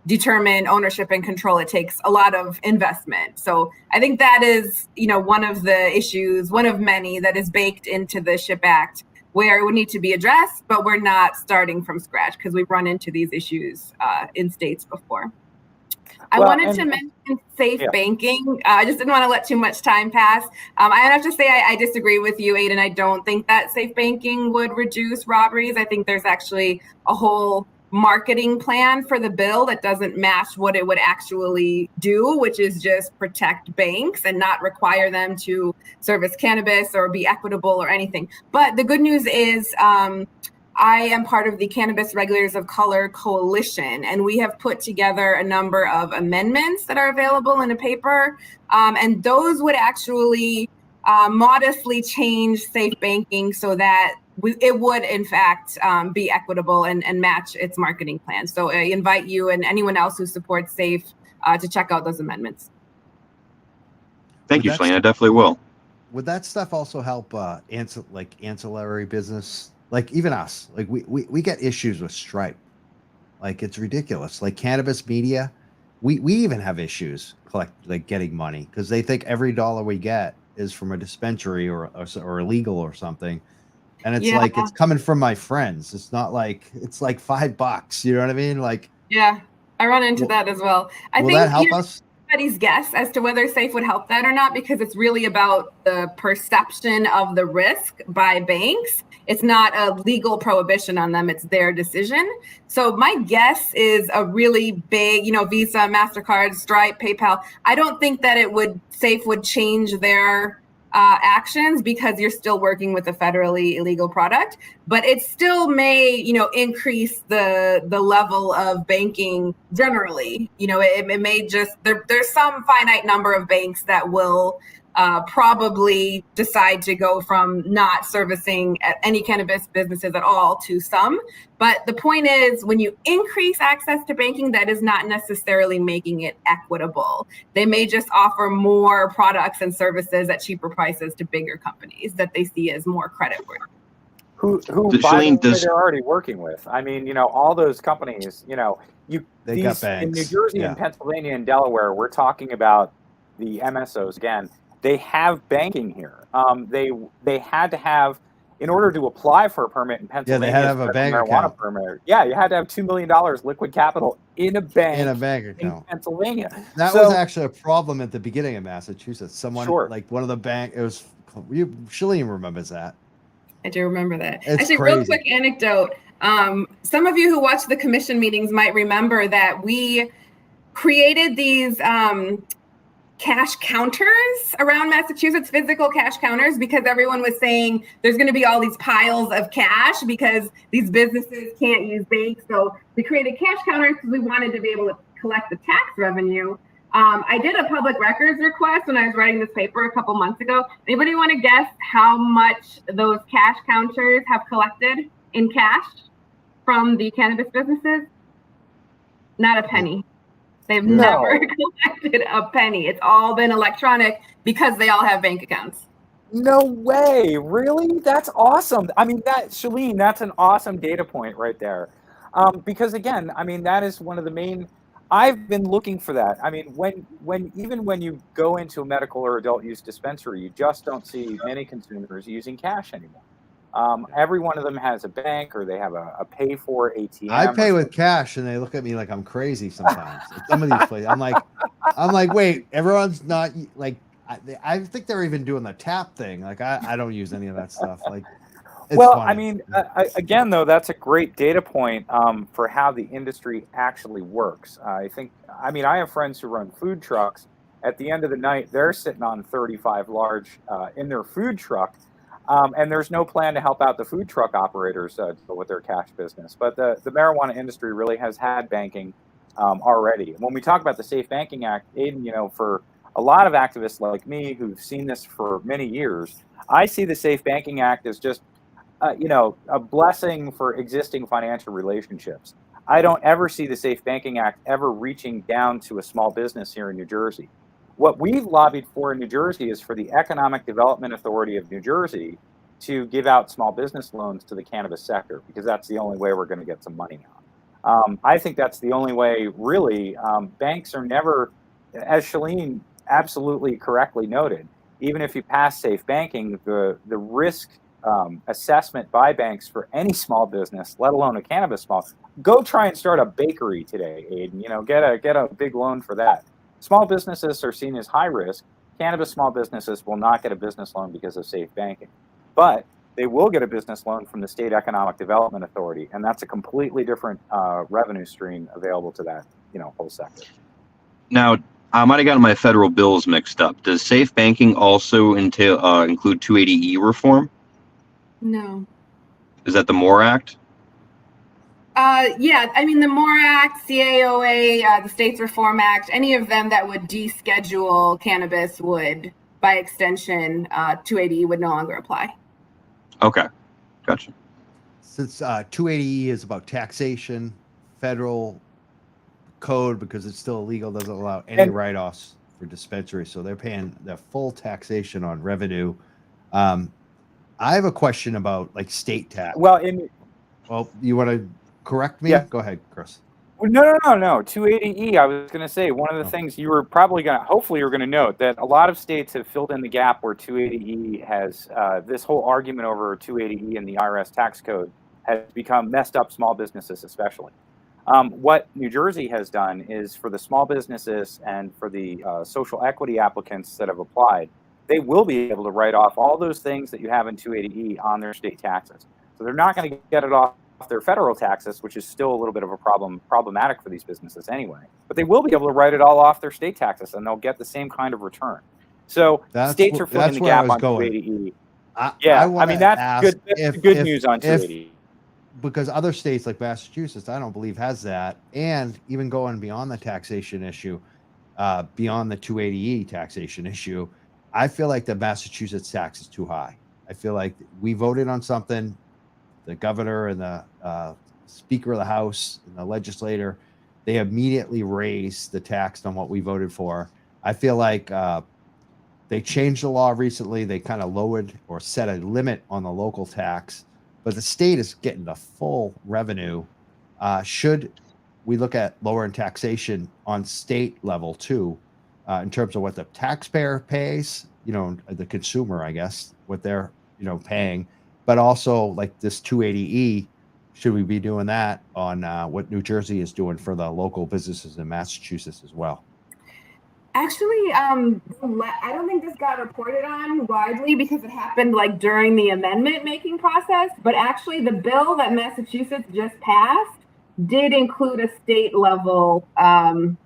Speaker 4: determine ownership and control. It takes a lot of investment. So I think that is, one of the issues, one of many that is baked into the SHIP Act, where it would need to be addressed, but we're not starting from scratch because we've run into these issues in states before. I wanted to mention safe banking. I just didn't want to let too much time pass. I have to say I disagree with you, Aiden. I don't think that safe banking would reduce robberies. I think there's actually a whole marketing plan for the bill that doesn't match what it would actually do, which is just protect banks and not require them to service cannabis or be equitable or anything. But the good news is I am part of the Cannabis Regulators of Color Coalition, and we have put together a number of amendments that are available in a paper, and those would actually modestly change safe banking so that it would in fact be equitable and match its marketing plan. So I invite you and anyone else who supports SAFE to check out those amendments.
Speaker 5: Thank you, Shaleen. I definitely will.
Speaker 2: Would that stuff also help ancillary business? Like even us, like we get issues with Stripe. Like it's ridiculous. Like cannabis media, we even have issues getting money because they think every dollar we get is from a dispensary or illegal or something. And it's like it's coming from my friends. It's not like it's like $5. You know what I mean? Like
Speaker 4: I run into that as well. I think
Speaker 2: that help us?
Speaker 4: Anybody's guess as to whether SAFE would help that or not, because it's really about the perception of the risk by banks. It's not a legal prohibition on them. It's their decision. So my guess is a really big, Visa, MasterCard, Stripe, PayPal. I don't think that SAFE would change their actions because you're still working with a federally illegal product, but it still may, increase the level of banking generally. It may just, there's some finite number of banks that will probably decide to go from not servicing any cannabis businesses at all to some. But the point is, when you increase access to banking, that is not necessarily making it equitable. They may just offer more products and services at cheaper prices to bigger companies that they see as more creditworthy.
Speaker 3: Who by the way, they're already working with. I mean, all those companies, they got banks. In New Jersey and Pennsylvania and Delaware, we're talking about the MSOs again. They have banking here. They had to have, in order to apply for a permit in Pennsylvania,
Speaker 2: they had to have a bank account.
Speaker 3: Permit. Yeah, you had to have $2 million liquid capital in a bank
Speaker 2: account
Speaker 3: in Pennsylvania.
Speaker 2: That was actually a problem at the beginning of Massachusetts. Someone like one of the Shaleen remembers that.
Speaker 4: I do remember that.
Speaker 2: It's
Speaker 4: actually,
Speaker 2: crazy.
Speaker 4: Real quick anecdote. Some of you who watch the commission meetings might remember that we created these cash counters around Massachusetts, physical cash counters, because everyone was saying there's going to be all these piles of cash because these businesses can't use banks. So we created cash counters because we wanted to be able to collect the tax revenue. I did a public records request when I was writing this paper a couple months ago. Anybody want to guess how much those cash counters have collected in cash from the cannabis businesses? Not a penny. They've never collected a penny. It's all been electronic because they all have bank accounts.
Speaker 3: No way. Really? That's awesome. I mean, Shaleen, that's an awesome data point right there. Because again, I mean, that is one of the main, I've been looking for that. I mean, even when you go into a medical or adult use dispensary, you just don't see many consumers using cash anymore. Every one of them has a bank or they have a pay for ATM.
Speaker 2: I pay with cash and they look at me like I'm crazy sometimes. Some of these places, I'm like, wait, everyone's not like, I think they're even doing the tap thing. Like I don't use any of that stuff. Like,
Speaker 3: well,
Speaker 2: funny.
Speaker 3: I mean, again, though, that's a great data point for how the industry actually works. I have friends who run food trucks. At the end of the night, they're sitting on 35 large in their food truck. And there's no plan to help out the food truck operators with their cash business. But the marijuana industry really has had banking already. And when we talk about the Safe Banking Act, Aiden, for a lot of activists like me who've seen this for many years, I see the Safe Banking Act as just, a blessing for existing financial relationships. I don't ever see the Safe Banking Act ever reaching down to a small business here in New Jersey. What we've lobbied for in New Jersey is for the Economic Development Authority of New Jersey to give out small business loans to the cannabis sector, because that's the only way we're going to get some money now. I think that's the only way, really. Banks are never, as Shaleen absolutely correctly noted, even if you pass safe banking, the risk assessment by banks for any small business, let alone a cannabis small, go try and start a bakery today, Aiden. Get a big loan for that. Small businesses are seen as high risk. Cannabis small businesses will not get a business loan because of safe banking, but they will get a business loan from the State Economic Development Authority, and that's a completely different revenue stream available to that whole sector.
Speaker 5: Now, I might have gotten my federal bills mixed up. Does safe banking also include 280E reform?
Speaker 4: No.
Speaker 5: Is that the MORE Act?
Speaker 4: Yeah, I mean, the MORE Act, CAOA, the States Reform Act, any of them that would deschedule cannabis would, by extension, 280 would no longer apply.
Speaker 5: Okay. Gotcha.
Speaker 2: Since 280E is about taxation, federal code, because it's still illegal, doesn't allow any write-offs for dispensaries, so they're paying their full taxation on revenue. I have a question about like state tax.
Speaker 3: Well,
Speaker 2: You want to correct me?
Speaker 3: Yeah.
Speaker 2: Go ahead, Chris.
Speaker 3: No. 280E, I was going to say, one of the things you were probably going to, hopefully you're going to note that a lot of states have filled in the gap where 280E has, this whole argument over 280E and the IRS tax code has become messed up small businesses especially. What New Jersey has done is for the small businesses and for the social equity applicants that have applied, they will be able to write off all those things that you have in 280E on their state taxes. So they're not going to get it off their federal taxes, which is still a little bit of a problematic for these businesses anyway. But they will be able to write it all off their state taxes, and they'll get the same kind of return. So states are filling the gap on 280E. That's good news on 280E.
Speaker 2: Because other states like Massachusetts, I don't believe has that, and even going beyond the taxation issue, beyond the 280E taxation issue, I feel like the Massachusetts tax is too high. I feel like we voted on something. The governor and the Speaker of the House and the legislator, they immediately raised the tax on what we voted for. I feel like they changed the law recently. They kind of lowered or set a limit on the local tax, but the state is getting the full revenue. Should we look at lowering taxation on state level too, in terms of what the taxpayer pays, the consumer, I guess, what they're, paying, but also like this 280E, should we be doing that on what New Jersey is doing for the local businesses in Massachusetts as well?
Speaker 4: Actually, I don't think this got reported on widely because it happened like during the amendment making process, but actually the bill that Massachusetts just passed did include a state level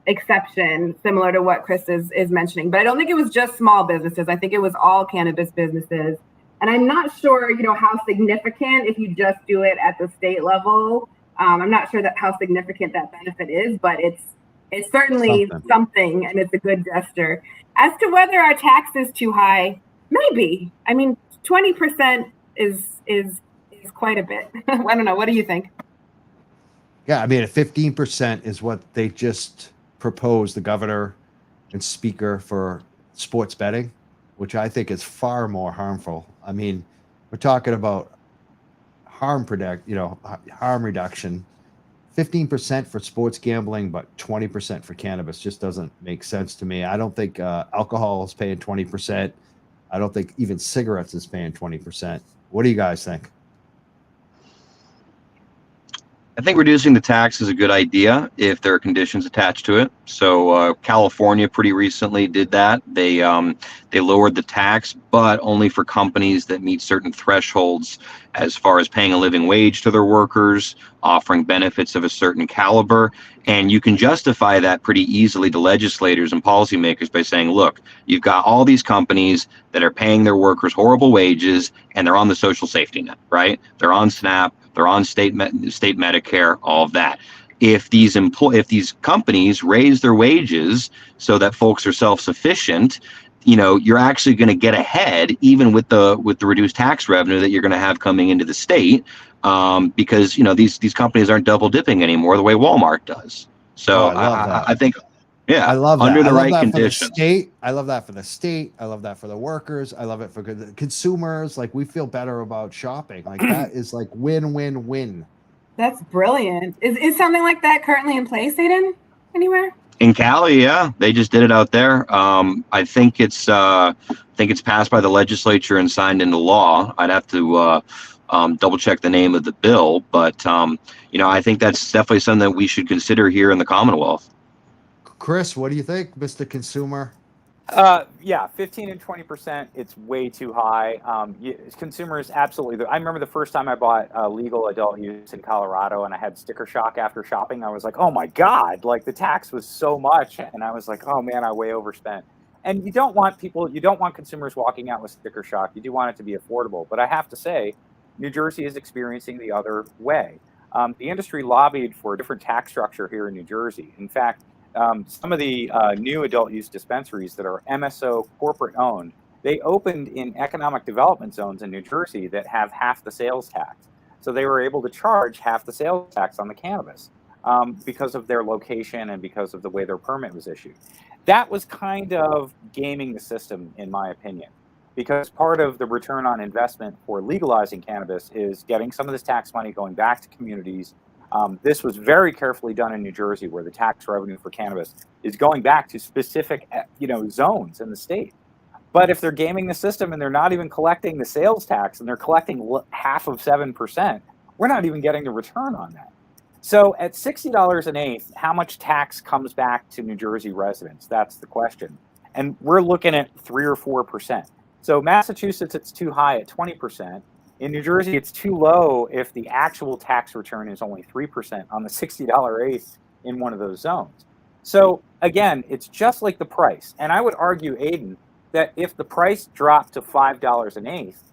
Speaker 4: exception similar to what Chris is mentioning, but I don't think it was just small businesses. I think it was all cannabis businesses. And I'm not sure, how significant if you just do it at the state level. I'm not sure how significant that benefit is, but it's certainly something, and it's a good gesture. As to whether our tax is too high, maybe. I mean, 20% is quite a bit. I don't know. What do you think?
Speaker 2: Yeah, I mean, 15% is what they just proposed, the governor and speaker, for sports betting, which I think is far more harmful. I mean, we're talking about harm reduction. 15% for sports gambling, but 20% for cannabis just doesn't make sense to me. I don't think alcohol is paying 20%. I don't think even cigarettes is paying 20%. What do you guys think?
Speaker 5: I think reducing the tax is a good idea if there are conditions attached to it. So California pretty recently did that. They lowered the tax, but only for companies that meet certain thresholds as far as paying a living wage to their workers, offering benefits of a certain caliber. And you can justify that pretty easily to legislators and policymakers by saying, look, you've got all these companies that are paying their workers horrible wages, and they're on the social safety net, right? They're on SNAP, they're on state Medicare, all of that. If these companies raise their wages so that folks are self-sufficient, you're actually going to get ahead even with the reduced tax revenue that you're going to have coming into the state, because these companies aren't double dipping anymore the way Walmart does. So I think, yeah,
Speaker 2: I love that.
Speaker 5: Under the right
Speaker 2: conditions.
Speaker 5: conditions.
Speaker 2: I love that for the state. I love that for the workers. I love it for the consumers. Like, we feel better about shopping. Like, that is like win, win, win.
Speaker 4: That's brilliant. Is something like that currently in place, Aiden? Anywhere?
Speaker 5: In Cali, yeah, they just did it out there. I think it's passed by the legislature and signed into law. I'd have to double check the name of the bill, but I think that's definitely something that we should consider here in the Commonwealth.
Speaker 2: Chris, what do you think, Mr. Consumer?
Speaker 3: Yeah, 15 and 20%, it's way too high. Consumers, absolutely. I remember the first time I bought legal adult use in Colorado, and I had sticker shock after shopping. I was like, oh my God, like the tax was so much. And I was like, oh man, I way overspent. And you don't want consumers walking out with sticker shock. You do want it to be affordable. But I have to say, New Jersey is experiencing the other way. The industry lobbied for a different tax structure here in New Jersey. In fact, some of the new adult use dispensaries that are MSO corporate owned they opened in economic development zones in New Jersey that have half the sales tax. So they were able to charge half the sales tax on the cannabis because of their location and because of the way their permit was issued. That was kind of gaming the system, in my opinion, because part of the return on investment for legalizing cannabis is getting some of this tax money going back to communities. This was very carefully done in New Jersey, where the tax revenue for cannabis is going back to specific, zones in the state. But if they're gaming the system and they're not even collecting the sales tax and they're collecting half of 7%, we're not even getting the return on that. So at $60 an eighth, how much tax comes back to New Jersey residents? That's the question. And we're looking at 3 or 4%. So Massachusetts, it's too high at 20%. In New Jersey, it's too low if the actual tax return is only 3% on the $60 eighth in one of those zones. So again, it's just like the price. And I would argue, Aiden, that if the price dropped to $5 an eighth,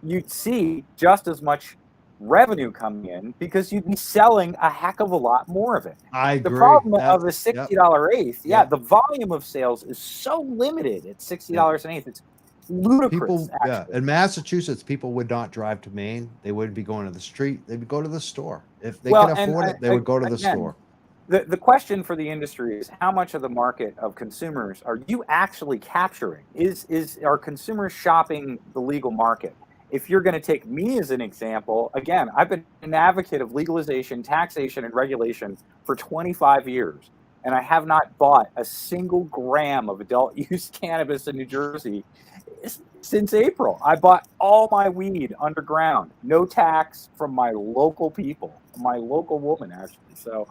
Speaker 3: you'd see just as much revenue coming in because you'd be selling a heck of a lot more of it.
Speaker 2: I agree.
Speaker 3: The problem of the $60 eighth, the volume of sales is so limited at $60 an eighth. It's ludicrous.
Speaker 2: In Massachusetts, people would not drive to Maine. They wouldn't be going to the street. They would go to the store. If they could afford it, they would go to the store.
Speaker 3: The question for the industry is, how much of the market of consumers are you actually capturing? Are consumers shopping the legal market? If you're going to take me as an example, again, I've been an advocate of legalization, taxation, and regulation for 25 years, and I have not bought a single gram of adult use cannabis in New Jersey since April. I bought all my weed underground, no tax, from my local people, my local woman, actually. So,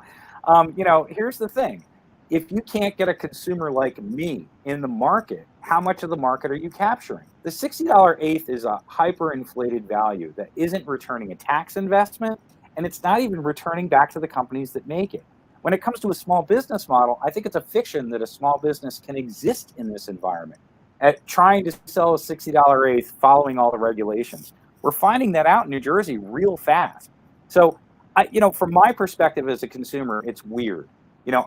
Speaker 3: here's the thing. If you can't get a consumer like me in the market, how much of the market are you capturing? The $60 eighth is a hyperinflated value that isn't returning a tax investment, and it's not even returning back to the companies that make it. When it comes to a small business model, I think it's a fiction that a small business can exist in this environment at trying to sell a $60 eighth following all the regulations. We're finding that out in New Jersey real fast. So, from my perspective as a consumer, it's weird.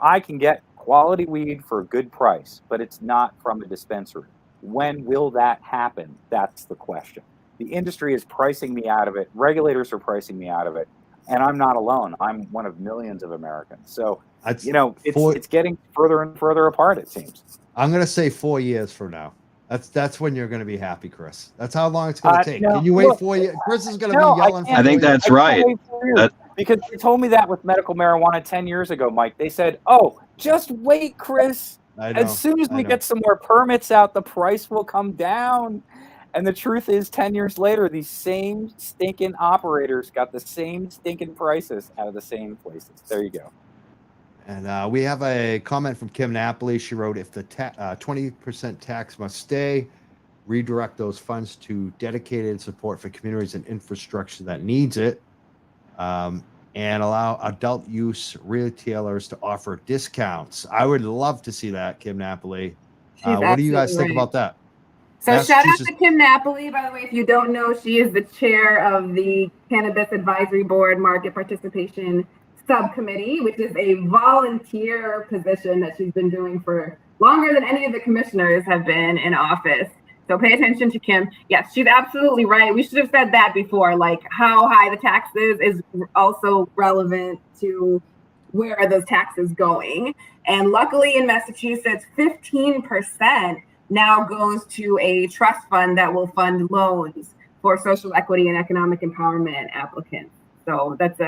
Speaker 3: I can get quality weed for a good price, but it's not from a dispensary. When will that happen? That's the question. The industry is pricing me out of it. Regulators are pricing me out of it. And I'm not alone. I'm one of millions of Americans. So, it's getting further and further apart, it seems.
Speaker 2: I'm going to say 4 years from now. That's when you're going to be happy, Chris. That's how long it's going to take. Can you wait 4 years? Chris is going to be yelling.
Speaker 5: I think that's right.
Speaker 3: Because they told me that with medical marijuana 10 years ago, Mike. They said, just wait, Chris. As soon as we get some more permits out, the price will come down. And the truth is, 10 years later, these same stinking operators got the same stinking prices out of the same places. There you go.
Speaker 2: And we have a comment from Kim Napoli. She wrote, if the 20% tax must stay, redirect those funds to dedicated support for communities and infrastructure that needs it. And allow adult use retailers to offer discounts. I would love to see that, Kim Napoli. What do you guys think about that?
Speaker 4: So shout out to Kim Napoli, by the way. If you don't know, she is the chair of the Cannabis Advisory Board Market Participation Subcommittee, which is a volunteer position that she's been doing for longer than any of the commissioners have been in office. So pay attention to Kim. Yes, she's absolutely right. We should have said that before, like how high the tax is also relevant to where are those taxes going. And luckily in Massachusetts, 15% now goes to a trust fund that will fund loans for social equity and economic empowerment applicants. So that's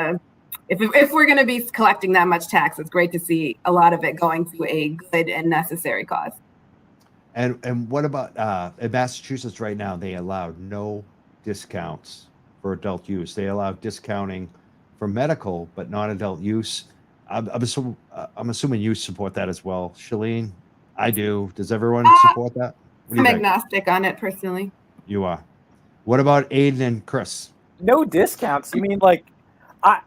Speaker 4: if we're going to be collecting that much tax, it's great to see a lot of it going to a good and necessary cause.
Speaker 2: And what about in Massachusetts right now? They allow no discounts for adult use. They allow discounting for medical, but not adult use. I'm assuming you support that as well, Shaleen. I do. Does everyone support that?
Speaker 4: I'm agnostic on it personally.
Speaker 2: You are. What about Aiden and Chris?
Speaker 3: No discounts. You mean like,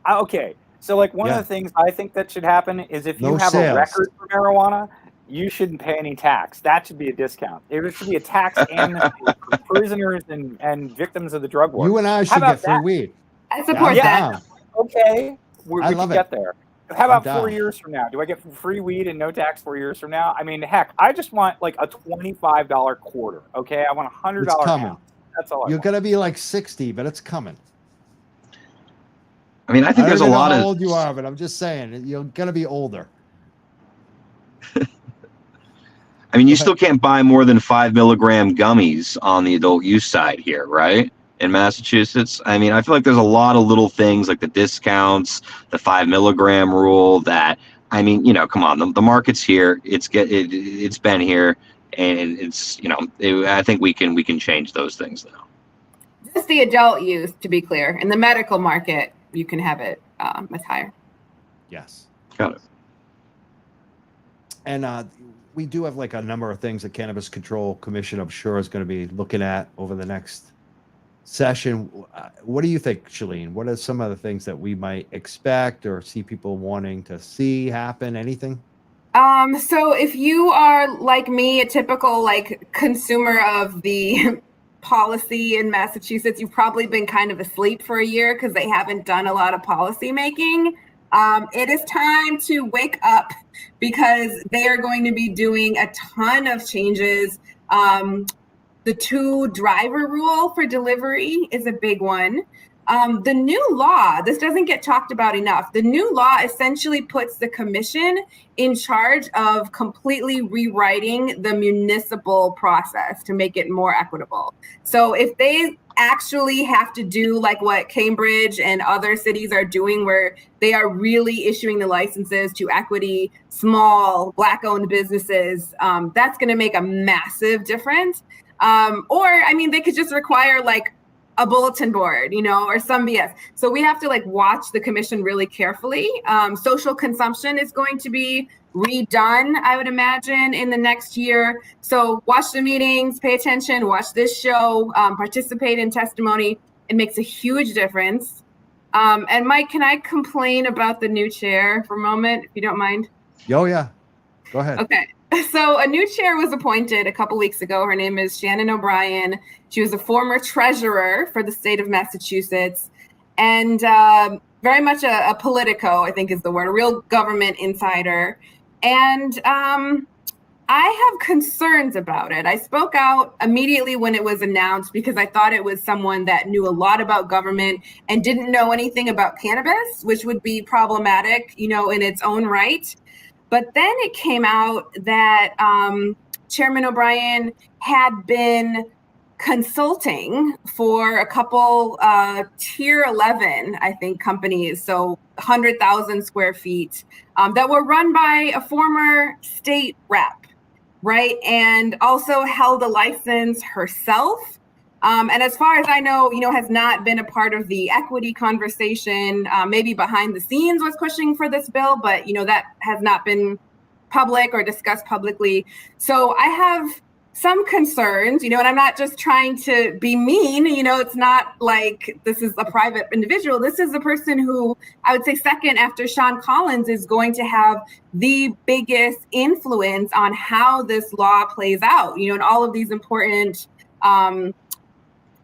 Speaker 3: okay. So like one of the things I think that should happen is if you have a record for marijuana, you shouldn't pay any tax. That should be a discount. There should be a tax and for prisoners and victims of the drug war.
Speaker 2: You and I should get free weed.
Speaker 4: I support that.
Speaker 3: Okay. We can get there. How about
Speaker 2: I'm
Speaker 3: 4
Speaker 2: down.
Speaker 3: years from now? Do I get free weed and no tax 4 years from now? I mean, heck, I just want like a $25 quarter. Okay, I want a $100
Speaker 2: It's coming.
Speaker 3: ounce. That's all I
Speaker 2: You're
Speaker 3: want.
Speaker 2: gonna be like 60, but it's coming.
Speaker 5: I mean, I think
Speaker 2: I
Speaker 5: there's
Speaker 2: don't
Speaker 5: a
Speaker 2: know
Speaker 5: lot
Speaker 2: how
Speaker 5: of.
Speaker 2: old you are, but I'm just saying you're gonna be older.
Speaker 5: I mean, you still can't buy more than 5 milligram gummies on the adult use side here, right? In Massachusetts. I mean, I feel like there's a lot of little things like the discounts, the 5 milligram rule that, I mean, you know, come on, the market's here. It's been here, and it's, you know, I think we can change those things now.
Speaker 4: Just the adult use, to be clear. In the medical market, you can have it much higher.
Speaker 2: Yes.
Speaker 5: Got it.
Speaker 2: And we do have like a number of things the Cannabis Control Commission, I'm sure, is going to be looking at over the next session. What do you think, Shaleen? What are some of the things that we might expect or see people wanting to see happen? Anything?
Speaker 4: So if you are like me, a typical like consumer of the policy in Massachusetts, you've probably been kind of asleep for a year because they haven't done a lot of policy making. It is time to wake up because they are going to be doing a ton of changes. The 2-driver rule for delivery is a big one. The new law, this doesn't get talked about enough. The new law essentially puts the commission in charge of completely rewriting the municipal process to make it more equitable. So if they actually have to do like what Cambridge and other cities are doing, where they are really issuing the licenses to equity, small Black-owned businesses, that's going to make a massive difference. Or, I mean, they could just require like a bulletin board, you know, or some BS. So we have to like watch the commission really carefully. Social consumption is going to be redone, I would imagine, in the next year. So watch the meetings, pay attention, watch this show, participate in testimony. It makes a huge difference. And Mike, can I complain about the new chair for a moment, if you don't mind?
Speaker 2: Oh, yeah. Go ahead.
Speaker 4: Okay. So a new chair was appointed a couple weeks ago. Her name is Shannon O'Brien. She was a former treasurer for the state of Massachusetts and very much a politico, I think is the word, a real government insider. And I have concerns about it. I spoke out immediately when it was announced because I thought it was someone that knew a lot about government and didn't know anything about cannabis, which would be problematic, you know, in its own right. But then it came out that Chairman O'Brien had been consulting for a couple tier 11, I think, companies, so 100,000 square feet, that were run by a former state rep, right? And also held a license herself. And as far as I know, you know, has not been a part of the equity conversation, maybe behind the scenes was pushing for this bill, but, you know, that has not been public or discussed publicly. So I have some concerns, you know, and I'm not just trying to be mean, you know, it's not like this is a private individual. This is the person who I would say second after Sean Collins is going to have the biggest influence on how this law plays out, you know, and all of these important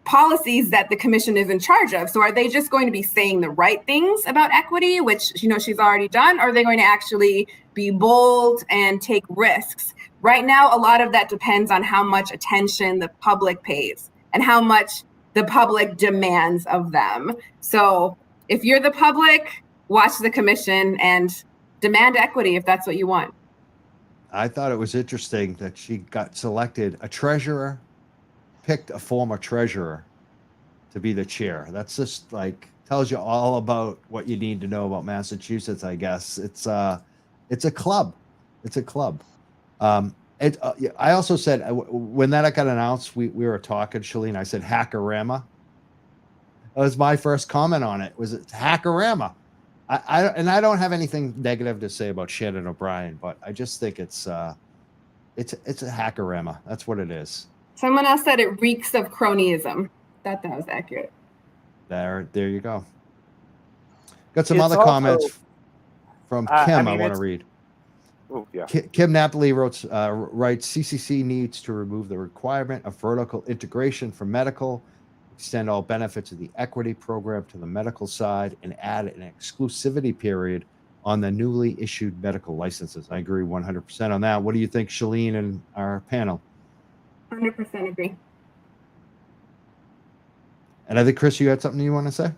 Speaker 4: policies that the commission is in charge of. So are they just going to be saying the right things about equity, which, you know, she's already done, or are they going to actually be bold and take risks? Right now, a lot of that depends on how much attention the public pays and how much the public demands of them. So if you're the public, watch the commission and demand equity if that's what you want.
Speaker 2: I thought it was interesting that she got selected, a treasurer picked a former treasurer to be the chair. That's just like tells you all about what you need to know about Massachusetts, I guess. It's a club. It's a club. I also said when that got announced, we were talking, Shaleen. I said hackorama. That was my first comment on it. Was it hackorama? I don't have anything negative to say about Shannon O'Brien, but I just think it's a hackorama. That's what it is.
Speaker 4: Someone else said it reeks of cronyism. That was accurate.
Speaker 2: There you go. Got some other comments from Kim I want to read.
Speaker 3: Oh, yeah.
Speaker 2: Kim Napoli writes, CCC needs to remove the requirement of vertical integration for medical, extend all benefits of the equity program to the medical side, and add an exclusivity period on the newly issued medical licenses. I agree 100% on that. What do you think, Shaleen, and our panel?
Speaker 4: 100% agree.
Speaker 2: And I think, Chris, you had something you want to say?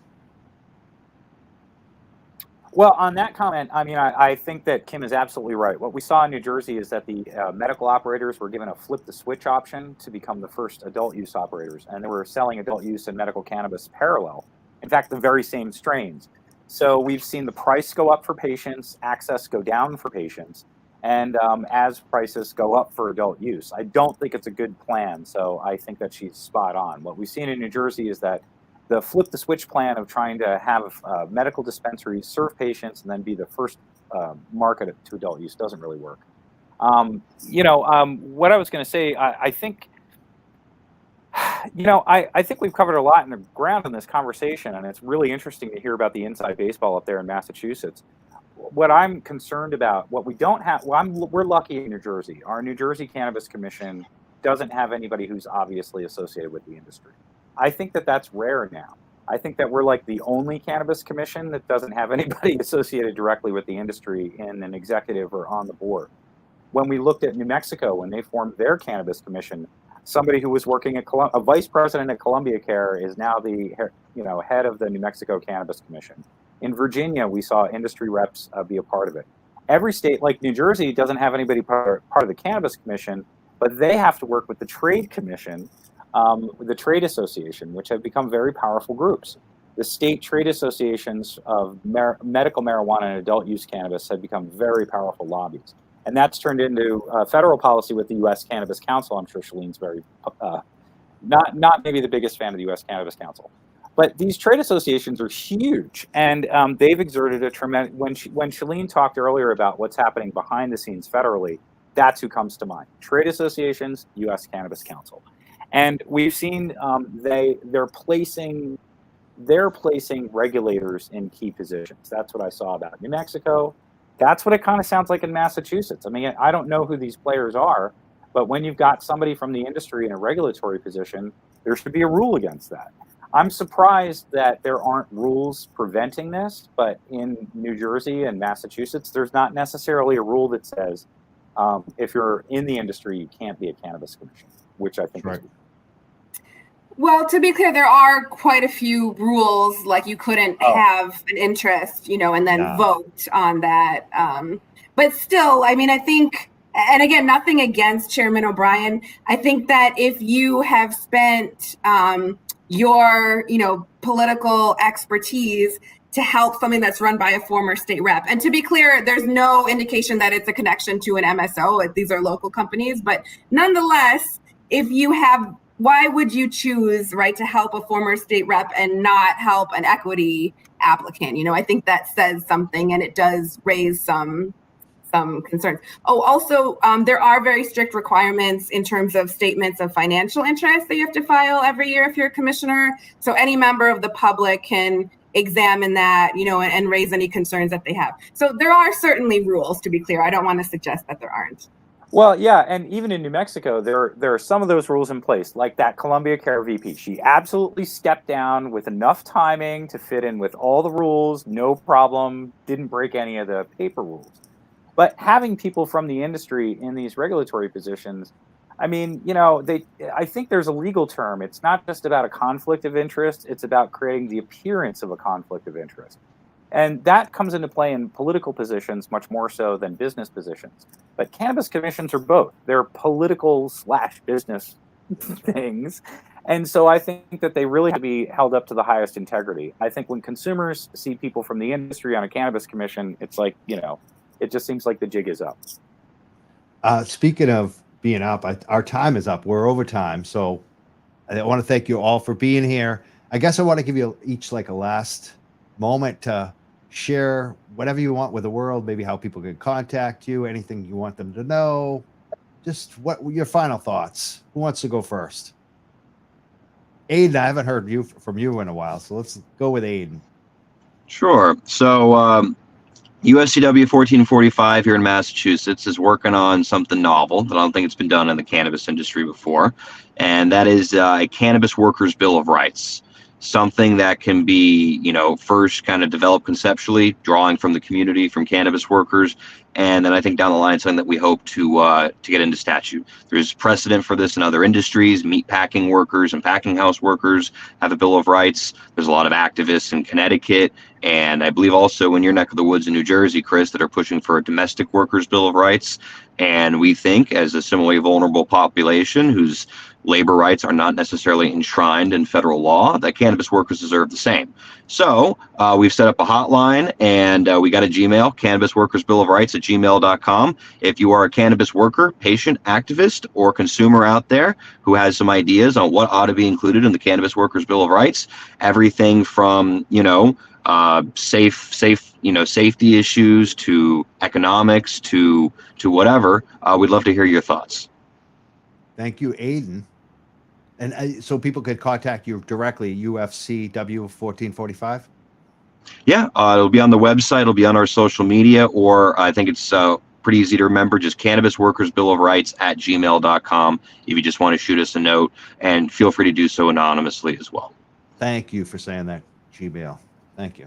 Speaker 3: Well, on that comment, I mean, I think that Kim is absolutely right. What we saw in New Jersey is that the medical operators were given a flip the switch option to become the first adult use operators, and they were selling adult use and medical cannabis parallel. In fact, the very same strains. So we've seen the price go up for patients, access go down for patients, and as prices go up for adult use. I don't think it's a good plan, so I think that she's spot on. What we've seen in New Jersey is that the flip the switch plan of trying to have medical dispensaries serve patients and then be the first market to adult use doesn't really work. What I was going to say, I think, I think we've covered a lot in the ground in this conversation, and it's really interesting to hear about the inside baseball up there in Massachusetts. What I'm concerned about, what we don't have, we're lucky in New Jersey. Our New Jersey Cannabis Commission doesn't have anybody who's obviously associated with the industry. I think that that's rare now. I think that we're like the only cannabis commission that doesn't have anybody associated directly with the industry in an executive or on the board. When we looked at New Mexico, when they formed their cannabis commission, somebody who was working at a vice president at Columbia Care is now the head of the New Mexico Cannabis Commission. In Virginia, we saw industry reps be a part of it. Every state, like New Jersey, doesn't have anybody part of the Cannabis Commission, but they have to work with the Trade Commission, the trade association, which have become very powerful groups. The state trade associations of medical marijuana and adult use cannabis have become very powerful lobbies. And that's turned into federal policy with the U.S. Cannabis Council. I'm sure Shaleen's very, not maybe the biggest fan of the U.S. Cannabis Council. But these trade associations are huge, and they've exerted a tremendous, when Shaleen talked earlier about what's happening behind the scenes federally, that's who comes to mind. Trade associations, U.S. Cannabis Council. And we've seen they're placing regulators in key positions. That's what I saw about New Mexico. That's what it kind of sounds like in Massachusetts. I mean, I don't know who these players are, but when you've got somebody from the industry in a regulatory position, there should be a rule against that. I'm surprised that there aren't rules preventing this, but in New Jersey and Massachusetts, there's not necessarily a rule that says if you're in the industry, you can't be a cannabis commission, which I think is weird.
Speaker 4: Well, to be clear, there are quite a few rules, like you couldn't have an interest, and then vote on that. But still, I mean, I think, and again, nothing against Chairman O'Brien. I think that if you have spent your, political expertise to help something that's run by a former state rep. And to be clear, there's no indication that it's a connection to an MSO. These are local companies. But nonetheless, if you have, why would you choose, right, to help a former state rep and not help an equity applicant? I think that says something, and it does raise some concerns. Oh, also, there are very strict requirements in terms of statements of financial interest that you have to file every year if you're a commissioner. So any member of the public can examine that, and raise any concerns that they have. So there are certainly rules, to be clear. I don't want to suggest that there aren't.
Speaker 3: Well, yeah, and even in New Mexico, there are some of those rules in place, like that Columbia Care VP. She absolutely stepped down with enough timing to fit in with all the rules, no problem, didn't break any of the paper rules. But having people from the industry in these regulatory positions, I mean, I think there's a legal term. It's not just about a conflict of interest. It's about creating the appearance of a conflict of interest. And that comes into play in political positions much more so than business positions. But cannabis commissions are both. They're political/business things. And so I think that they really have to be held up to the highest integrity. I think when consumers see people from the industry on a cannabis commission, it's like, it just seems like the jig is up.
Speaker 2: Speaking of being up, our time is up. We're over time. So I want to thank you all for being here. I guess I want to give you each like a last moment to share whatever you want with the world, maybe how people can contact you, anything you want them to know. Just what your final thoughts. Who wants to go first? Aiden, I haven't heard from you in a while, so let's go with Aiden.
Speaker 5: Sure. So UFCW 1445 here in Massachusetts is working on something novel that I don't think it's been done in the cannabis industry before, and that is a Cannabis Workers' Bill of Rights. something that can be, first kind of developed conceptually, drawing from the community, from cannabis workers, and then I think down the line something that we hope to get into statute. There's precedent for this in other industries. Meat packing workers and packing house workers have a Bill of Rights. There's a lot of activists in Connecticut, and I believe also in your neck of the woods in New Jersey, Chris, that are pushing for a domestic workers Bill of Rights. And we think, as a similarly vulnerable population whose labor rights are not necessarily enshrined in federal law, that cannabis workers deserve the same. So we've set up a hotline, and we got a Gmail, cannabisworkersbillofrights@gmail.com. If you are a cannabis worker, patient, activist, or consumer out there who has some ideas on what ought to be included in the Cannabis Workers Bill of Rights, everything from, safety issues to economics to whatever, we'd love to hear your thoughts.
Speaker 2: Thank you, Aiden. And so people could contact you directly, UFCW 1445?
Speaker 5: Yeah, it'll be on the website, it'll be on our social media, or I think it's pretty easy to remember, just cannabisworkersbillofrights@gmail.com if you just want to shoot us a note, and feel free to do so anonymously as well.
Speaker 2: Thank you for saying that, Gmail. Thank you.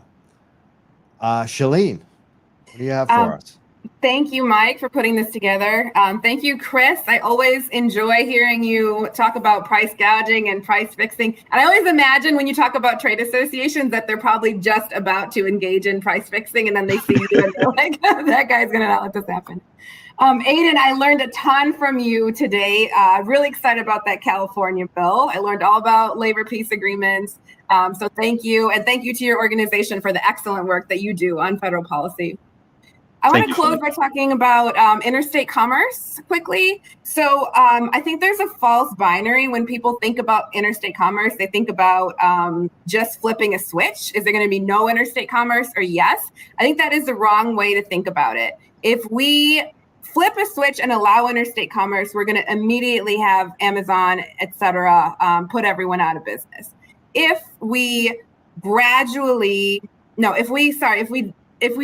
Speaker 2: Shaleen, what do you have for us?
Speaker 4: Thank you, Mike, for putting this together. Thank you, Chris. I always enjoy hearing you talk about price gouging and price fixing. And I always imagine when you talk about trade associations that they're probably just about to engage in price fixing, and then they see you and they're like, that guy's going to not let this happen. Aiden, I learned a ton from you today. Really excited about that California bill. I learned all about labor peace agreements. So thank you. And thank you to your organization for the excellent work that you do on federal policy. I want to close by talking about interstate commerce quickly. So I think there's a false binary when people think about interstate commerce. They think about just flipping a switch. Is there going to be no interstate commerce or yes? I think that is the wrong way to think about it. If we flip a switch and allow interstate commerce, we're going to immediately have Amazon, et cetera, put everyone out of business. If we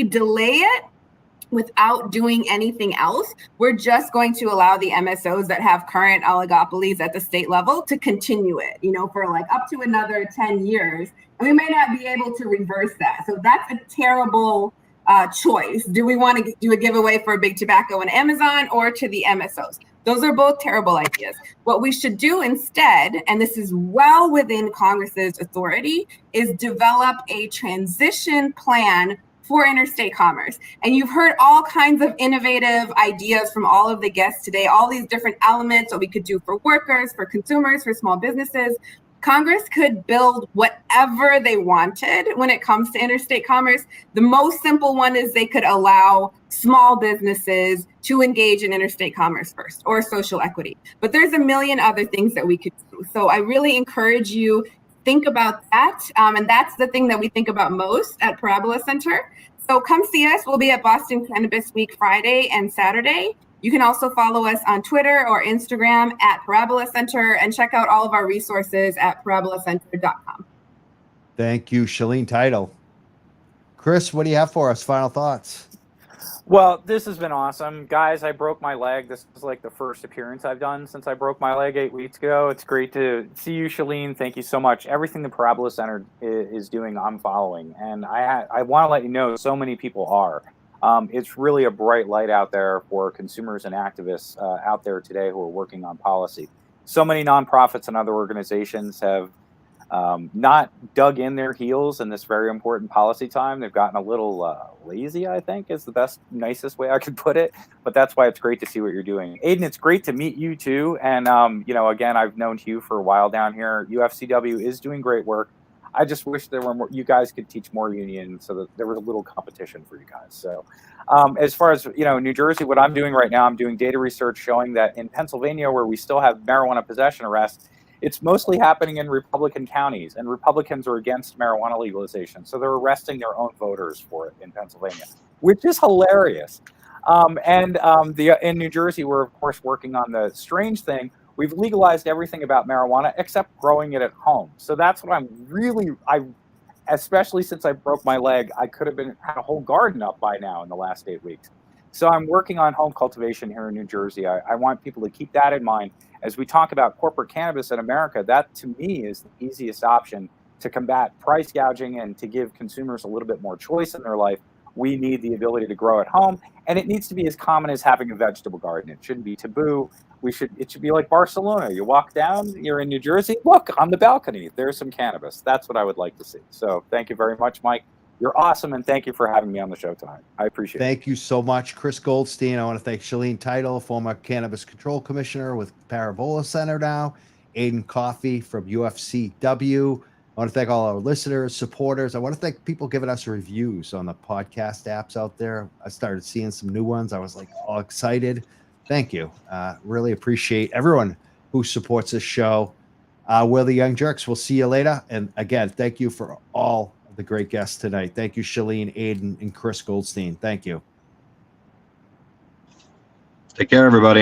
Speaker 4: delay it without doing anything else, we're just going to allow the MSOs that have current oligopolies at the state level to continue it, for like up to another 10 years. And we may not be able to reverse that. So that's a terrible choice. Do we want to do a giveaway for Big Tobacco and Amazon or to the MSOs? Those are both terrible ideas. What we should do instead, and this is well within Congress's authority, is develop a transition plan for interstate commerce. And you've heard all kinds of innovative ideas from all of the guests today, all these different elements that we could do for workers, for consumers, for small businesses. Congress could build whatever they wanted when it comes to interstate commerce. The most simple one is they could allow small businesses to engage in interstate commerce first, or social equity. But there's a million other things that we could do. So I really encourage you, think about that. And that's the thing that we think about most at Parabola Center. So come see us. We'll be at Boston Cannabis Week Friday and Saturday. You can also follow us on Twitter or Instagram at Parabola Center, and check out all of our resources at parabolacenter.com.
Speaker 2: Thank you, Shaleen Title. Chris, what do you have for us? Final thoughts?
Speaker 3: Well, this has been awesome. Guys, I broke my leg. This is like the first appearance I've done since I broke my leg 8 weeks ago. It's great to see you, Shaleen. Thank you so much. Everything the Parabola Center is doing, I'm following. And I want to let you know, so many people are. It's really a bright light out there for consumers and activists out there today who are working on policy. So many nonprofits and other organizations have not dug in their heels in this very important policy time. They've gotten a little lazy, I think, is the nicest way I could put it. But that's why it's great to see what you're doing. Aiden, it's great to meet you too. And, again, I've known you for a while down here. UFCW is doing great work. I just wish there were more, you guys could teach more unions so that there was a little competition for you guys. So as far as, New Jersey, what I'm doing right now, I'm doing data research showing that in Pennsylvania, where we still have marijuana possession arrests, it's mostly happening in Republican counties, and Republicans are against marijuana legalization. So they're arresting their own voters for it in Pennsylvania, which is hilarious. In New Jersey, we're, of course, working on the strange thing. We've legalized everything about marijuana except growing it at home. So that's what especially since I broke my leg, I could have had a whole garden up by now in the last 8 weeks. So I'm working on home cultivation here in New Jersey. I want people to keep that in mind. As we talk about corporate cannabis in America, that to me is the easiest option to combat price gouging and to give consumers a little bit more choice in their life, we need the ability to grow at home. And it needs to be as common as having a vegetable garden. It shouldn't be taboo. It should be like Barcelona. You walk down, you're in New Jersey, look, on the balcony, there's some cannabis. That's what I would like to see. So thank you very much, Mike. You're awesome, and thank you for having me on the show tonight. I appreciate it.
Speaker 2: Thank you so much, Chris Goldstein. I want to thank Shaleen Title, former Cannabis Control Commissioner with Parabola Center now, Adian Coffey from UFCW. I want to thank all our listeners, supporters. I want to thank people giving us reviews on the podcast apps out there. I started seeing some new ones. I was like all excited. Thank you. Really appreciate everyone who supports this show. We're the Young Jerks. We'll see you later. And again, thank you for all of the great guests tonight. Thank you, Shaleen, Aiden, and Chris Goldstein. Thank you.
Speaker 5: Take care, everybody.